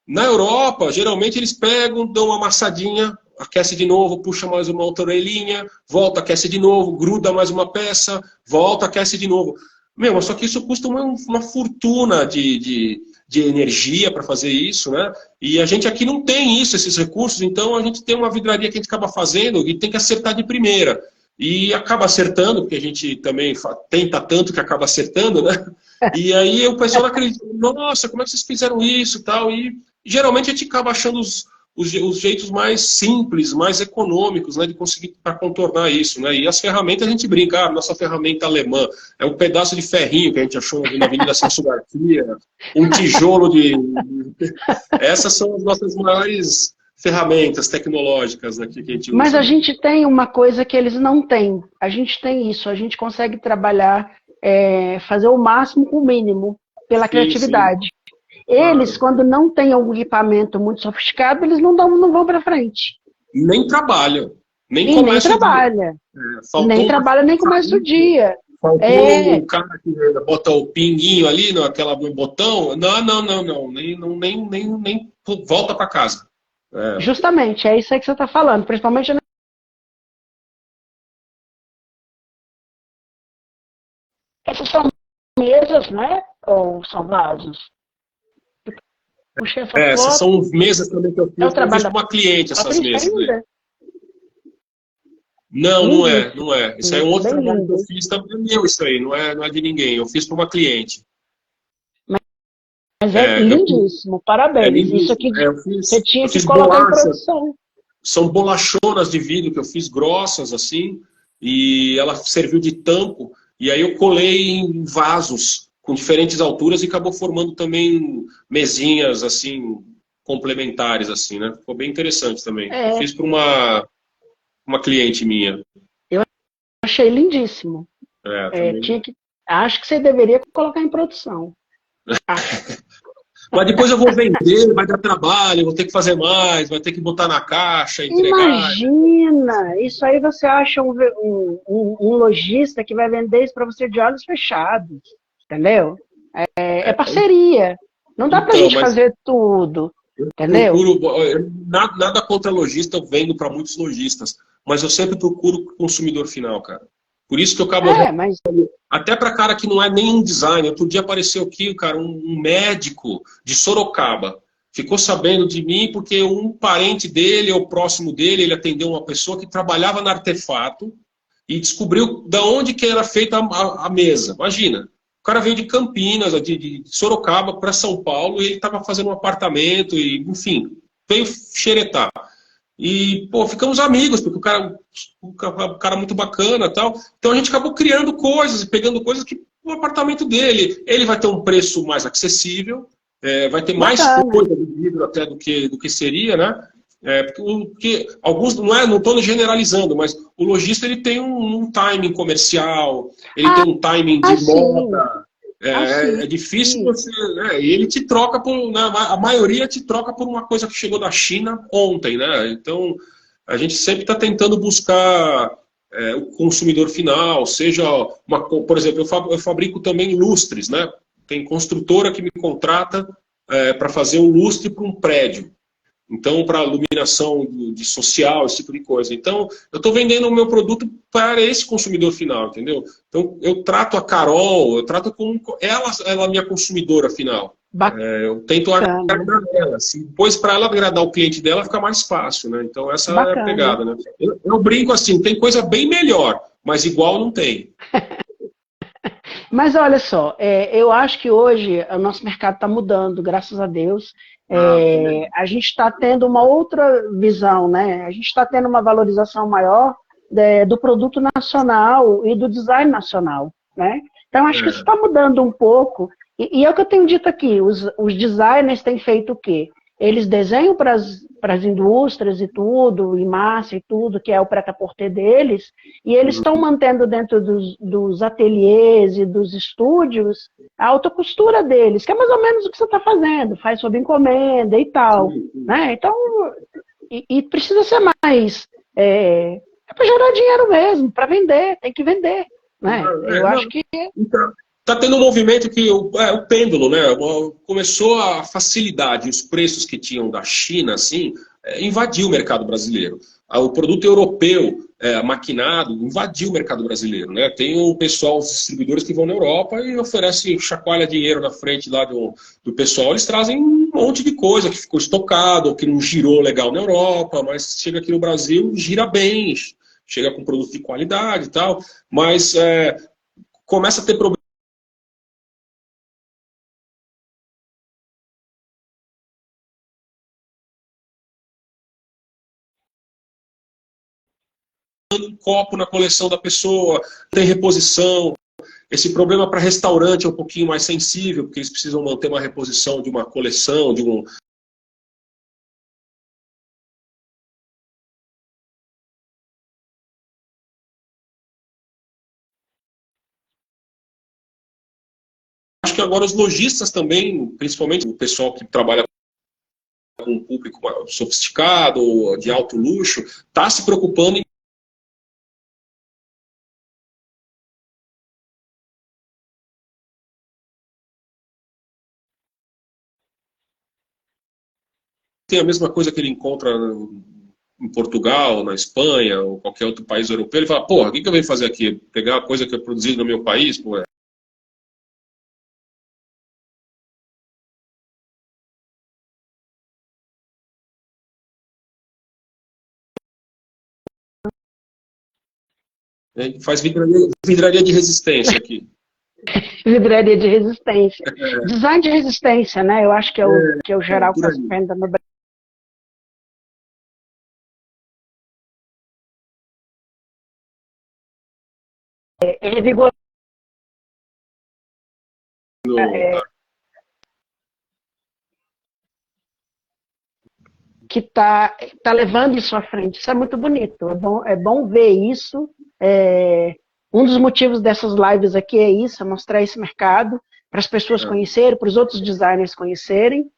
Na Europa, geralmente eles pegam, dão uma amassadinha, aquece de novo, puxa mais uma outra orelhinha, volta, aquece de novo, gruda mais uma peça, volta, aquece de novo. Mas só que isso custa uma fortuna de energia para fazer isso, né? E a gente aqui não tem isso, esses recursos, então a gente tem uma vidraria que a gente acaba fazendo e tem que acertar de primeira. E acaba acertando, porque a gente também tenta tanto que acaba acertando, né? E aí o pessoal acredita, nossa, como é que vocês fizeram isso e tal? E geralmente a gente acaba achando os jeitos mais simples, mais econômicos, né, de conseguir para contornar isso, né? E as ferramentas a gente brinca, nossa ferramenta alemã é um pedaço de ferrinho que a gente achou na Avenida Celso Garcia, um tijolo Essas são as nossas maiores ferramentas tecnológicas, né, que a gente usa. Mas a gente tem uma coisa que eles não têm. A gente tem isso, a gente consegue trabalhar, fazer o máximo com o mínimo, pela criatividade. Sim. Eles, quando não tem algum equipamento muito sofisticado, eles não vão para frente. Nem trabalham. Nem trabalha. Nem trabalha, nem começa o dia. Faltou o cara que bota o pinguinho ali, no botão. Não. Nem volta para casa. Justamente, é isso aí que você está falando. Principalmente essas são mesas, né? Ou são vasos? Puxei essa foto. Essas são mesas também que eu fiz para uma cliente, essas mesas. Não é. Isso aí é um outro trabalho que eu fiz, também é meu isso aí, não é de ninguém. Eu fiz para uma cliente. Mas lindíssimo, parabéns. Lindíssimo. Isso aqui você tinha que colocar em produção. São bolachonas de vidro que eu fiz grossas assim, e ela serviu de tampo, e aí eu colei em vasos com diferentes alturas e acabou formando também mesinhas assim complementares assim, né? Ficou bem interessante também. Eu fiz para uma cliente minha. Eu achei lindíssimo. Acho que você deveria colocar em produção. Mas depois eu vou vender, vai dar trabalho, vou ter que fazer mais, vai ter que botar na caixa, entregar. Imagina! Isso aí você acha um lojista que vai vender isso para você de olhos fechados. Entendeu? É parceria. Não dá pra gente fazer tudo. Entendeu? Nada contra lojista, eu vendo para muitos lojistas. Mas eu sempre procuro o consumidor final, cara. Por isso que eu acabo... Até para cara que não é nem um designer. Outro dia apareceu aqui, cara, um médico de Sorocaba. Ficou sabendo de mim porque um parente dele, ou próximo dele, ele atendeu uma pessoa que trabalhava no artefato e descobriu de onde que era feita a mesa. Imagina. O cara veio de Campinas, de Sorocaba para São Paulo, e ele estava fazendo um apartamento, e enfim, veio xeretar. E, pô, ficamos amigos, porque o cara muito bacana e tal. Então a gente acabou criando coisas e pegando coisas que o apartamento dele, ele vai ter um preço mais acessível, vai ter mais coisa de vidro até do que seria, né? Porque alguns, não estou generalizando, mas o lojista ele tem um timing comercial, ele tem um timing de moda, É difícil você... e ele te troca por... Né, a maioria te troca por uma coisa que chegou da China ontem, né? Então, a gente sempre está tentando buscar o consumidor final, seja... por exemplo, eu fabrico também lustres, né? Tem construtora que me contrata para fazer um lustre para um prédio. Então, para iluminação de social, esse tipo de coisa. Então, eu estou vendendo o meu produto para esse consumidor final, entendeu? Então, eu trato a Carol, eu trato como ela é a minha consumidora final. Eu tento agradar ela. Se depois, para ela agradar o cliente dela, fica mais fácil, né? Então, essa é a pegada, né? Eu brinco assim, tem coisa bem melhor, mas igual não tem. Mas olha só, eu acho que hoje o nosso mercado está mudando, graças a Deus. A gente está tendo uma outra visão, né? A gente está tendo uma valorização maior do produto nacional e do design nacional, né? Então, acho que isso está mudando um pouco. E é o que eu tenho dito aqui, os designers têm feito o quê? Eles desenham para as indústrias e tudo, e massa e tudo, que é o prêt-à-porter deles, e eles estão mantendo dentro dos ateliês e dos estúdios a alta costura deles, que é mais ou menos o que você está fazendo, faz sob encomenda e tal. Né? Então, e precisa ser mais... É para gerar dinheiro mesmo, para vender, tem que vender. Né? Eu acho que... Está tendo um movimento que o pêndulo, né? Começou a facilidade, os preços que tinham da China, assim, invadiu o mercado brasileiro. O produto europeu maquinado invadiu o mercado brasileiro, né? Tem o pessoal, os distribuidores que vão na Europa e oferecem, chacoalha dinheiro na frente lá do pessoal. Eles trazem um monte de coisa que ficou estocado, ou que não girou legal na Europa, mas chega aqui no Brasil, gira bem, chega com produto de qualidade e tal, mas começa a ter problema. Um copo na coleção da pessoa, tem reposição. Esse problema para restaurante é um pouquinho mais sensível, porque eles precisam manter uma reposição de uma coleção, de um... Acho que agora os lojistas também, principalmente o pessoal que trabalha com um público sofisticado, de alto luxo, está se preocupando em tem a mesma coisa que ele encontra em Portugal, na Espanha, ou qualquer outro país europeu. Ele fala, porra, o que eu venho fazer aqui? Pegar a coisa que eu produzi no meu país? Pô, faz vidraria de resistência aqui. Vidraria de resistência. Design de resistência, né? Eu acho que é o geral que está se vendo no Brasil. Ele vigor... que tá levando isso à frente. Isso é muito bonito. É bom ver isso. Um dos motivos dessas lives aqui é isso, é mostrar esse mercado para as pessoas conhecerem, para os outros designers conhecerem.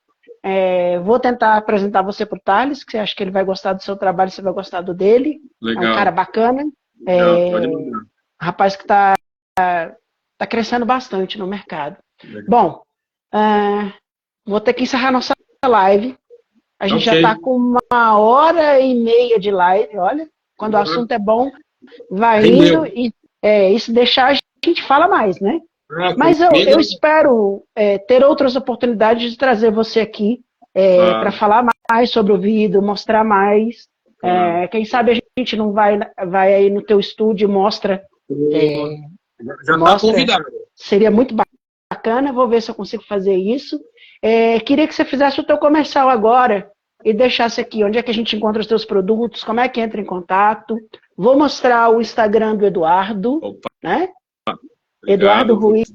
Vou tentar apresentar você para o Thales, que você acha que ele vai gostar do seu trabalho, você vai gostar do dele. Legal. É um cara bacana. Um rapaz que está crescendo bastante no mercado. Legal. Bom, vou ter que encerrar nossa live. A gente já está com 1h30 de live, olha. Quando o assunto é bom, vai indo e isso deixar a gente fala mais, né? Mas eu espero ter outras oportunidades de trazer você aqui para falar mais sobre o vídeo, mostrar mais. Quem sabe a gente não vai aí no teu estúdio e mostra. Já está convidado. Seria muito bacana, vou ver se eu consigo fazer isso. Queria que você fizesse o teu comercial agora e deixasse aqui onde é que a gente encontra os teus produtos, como é que entra em contato. Vou mostrar o Instagram do Eduardo, né? Eduardo Ruiz,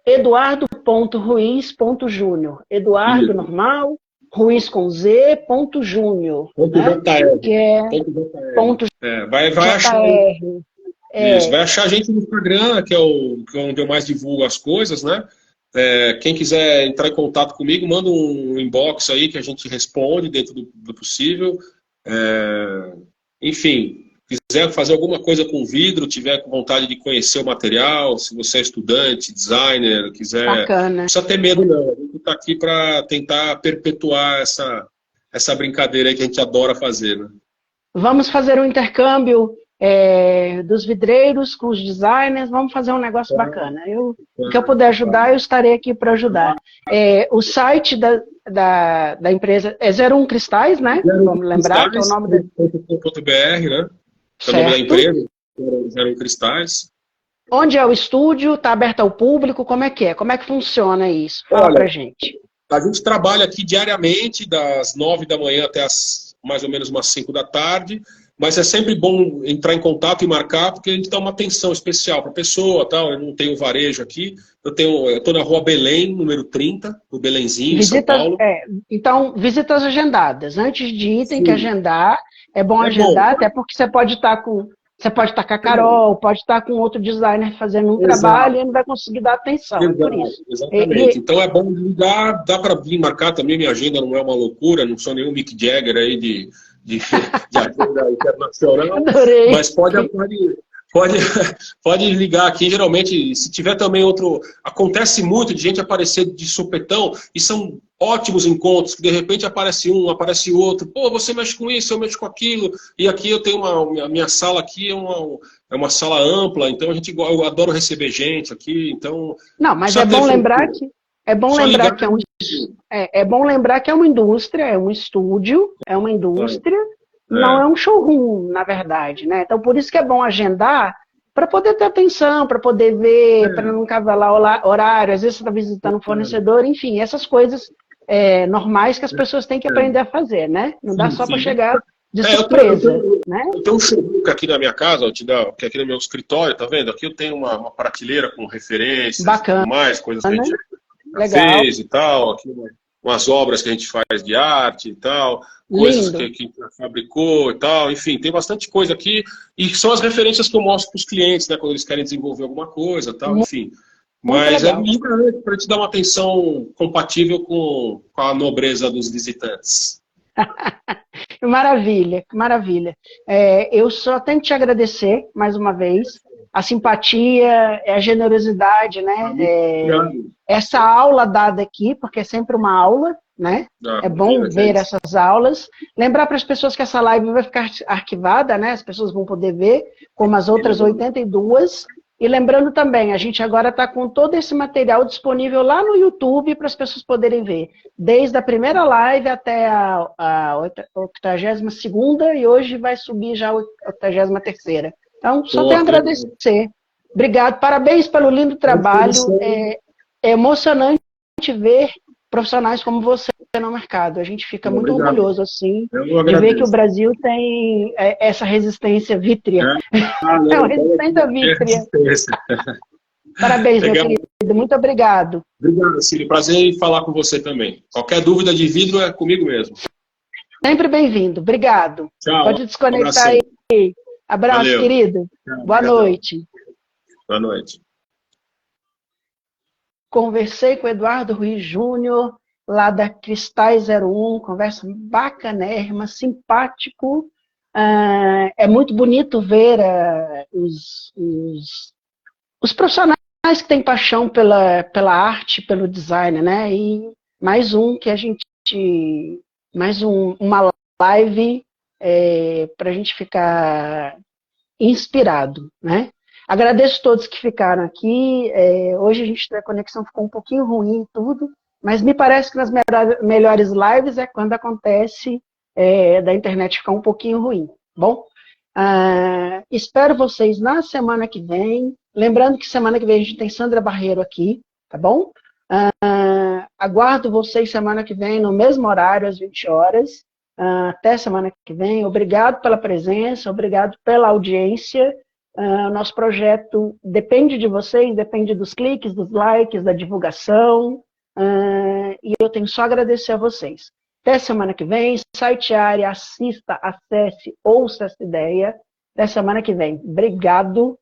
eduardo.ruiz.júnior. Eduardo normal, Ruiz com Z, ponto Júnior. Ponto né? JR. Que é Vai achar. Isso, vai achar a gente no Instagram, que é onde eu mais divulgo as coisas, né? Quem quiser entrar em contato comigo, manda um inbox aí que a gente responde dentro do possível. Enfim, quiser fazer alguma coisa com vidro, tiver com vontade de conhecer o material, se você é estudante, designer, quiser... Bacana. Não precisa ter medo, não. A gente está aqui para tentar perpetuar essa brincadeira aí que a gente adora fazer, né? Vamos fazer um intercâmbio dos vidreiros com os designers, vamos fazer um negócio bacana. O que eu puder ajudar, eu estarei aqui para ajudar. O site da empresa é 01 Cristais, né? Vamos lembrar que é o nome da... .com.br, né? É o nome da empresa, 01 Cristais. Onde é o estúdio? Está aberto ao público? Como é que é? Como é que funciona isso? Fala pra gente. A gente trabalha aqui diariamente, das 9 da manhã até mais ou menos umas 5 da tarde, mas é sempre bom entrar em contato e marcar, porque a gente dá uma atenção especial para a pessoa, tal. Eu não tenho varejo aqui, eu estou na Rua Belém, número 30, no Belenzinho, em São Paulo. Então, visitas agendadas. Antes de ir, tem que agendar. É bom agendar, até porque você pode estar com a Carol, pode estar com outro designer fazendo um trabalho e ele vai conseguir dar atenção. Por isso. Exatamente. Então é bom ligar, dá para vir marcar também, minha agenda não é uma loucura, não sou nenhum Mick Jagger aí de agenda internacional, Adorei. Mas pode ligar aqui, geralmente, se tiver também outro... Acontece muito de gente aparecer de supetão, e são ótimos encontros, que de repente aparece um, aparece outro, pô, você mexe com isso, eu mexo com aquilo, e aqui eu tenho a minha sala aqui é uma sala ampla, então eu adoro receber gente aqui, então... Não, mas é bom lembrar que... É bom lembrar que é uma indústria, é um estúdio, é uma indústria, não é um showroom, na verdade, né? Então, por isso que é bom agendar, para poder ter atenção, para poder ver, para não cavalar horário, às vezes você está visitando um fornecedor, enfim, essas coisas normais que as pessoas têm que aprender a fazer, né? Não dá só para chegar de surpresa, né? Eu tenho um showroom aqui na minha casa, que é aqui no meu escritório, tá vendo? Aqui eu tenho uma prateleira com referências, bacana, mais coisas que a gente fez e tal, aqui umas obras que a gente faz de arte e tal, coisas que a gente fabricou e tal, enfim, tem bastante coisa aqui, e são as referências que eu mostro para os clientes, né, quando eles querem desenvolver alguma coisa, tal, enfim. Mas é muito para te dar uma atenção compatível com a nobreza dos visitantes. Maravilha, maravilha. Eu só tenho que te agradecer, mais uma vez, a simpatia, a generosidade, né? Essa aula dada aqui, porque é sempre uma aula, né? É bom ver essas aulas. Lembrar para as pessoas que essa live vai ficar arquivada, né? As pessoas vão poder ver, como as outras 82. E lembrando também, a gente agora está com todo esse material disponível lá no YouTube para as pessoas poderem ver. Desde a primeira live até a 82ª, e hoje vai subir já a 83ª. Então, só tenho a agradecer. Obrigado, parabéns pelo lindo trabalho. É emocionante ver profissionais como você no mercado. A gente fica muito orgulhoso, assim, de ver que o Brasil tem essa resistência vítrea. É uma resistência vítrea. Parabéns, meu querido. Muito obrigado. Obrigado, Cílio. Prazer em falar com você também. Qualquer dúvida de vidro é comigo mesmo. Sempre bem-vindo. Obrigado. Tchau. Pode desconectar aí. Abraço, Valeu. Querido. Tchau. Boa noite. Boa noite. Conversei com o Eduardo Ruiz Júnior, lá da Cristais 01, conversa bacanérrima, simpático. É muito bonito ver os profissionais que têm paixão pela arte, pelo design, né? E mais uma live para a gente ficar inspirado, né? Agradeço a todos que ficaram aqui. Hoje a conexão ficou um pouquinho ruim e tudo, mas me parece que nas melhores lives é quando acontece da internet ficar um pouquinho ruim. Bom, espero vocês na semana que vem. Lembrando que semana que vem a gente tem Sandra Barreiro aqui, tá bom? Aguardo vocês semana que vem no mesmo horário, às 20 horas. Até semana que vem. Obrigado pela presença, obrigado pela audiência. Nosso projeto depende de vocês, depende dos cliques, dos likes, da divulgação, e eu tenho só a agradecer a vocês. Até semana que vem, site área, assista, acesse, ouça essa ideia. da semana que vem. Obrigado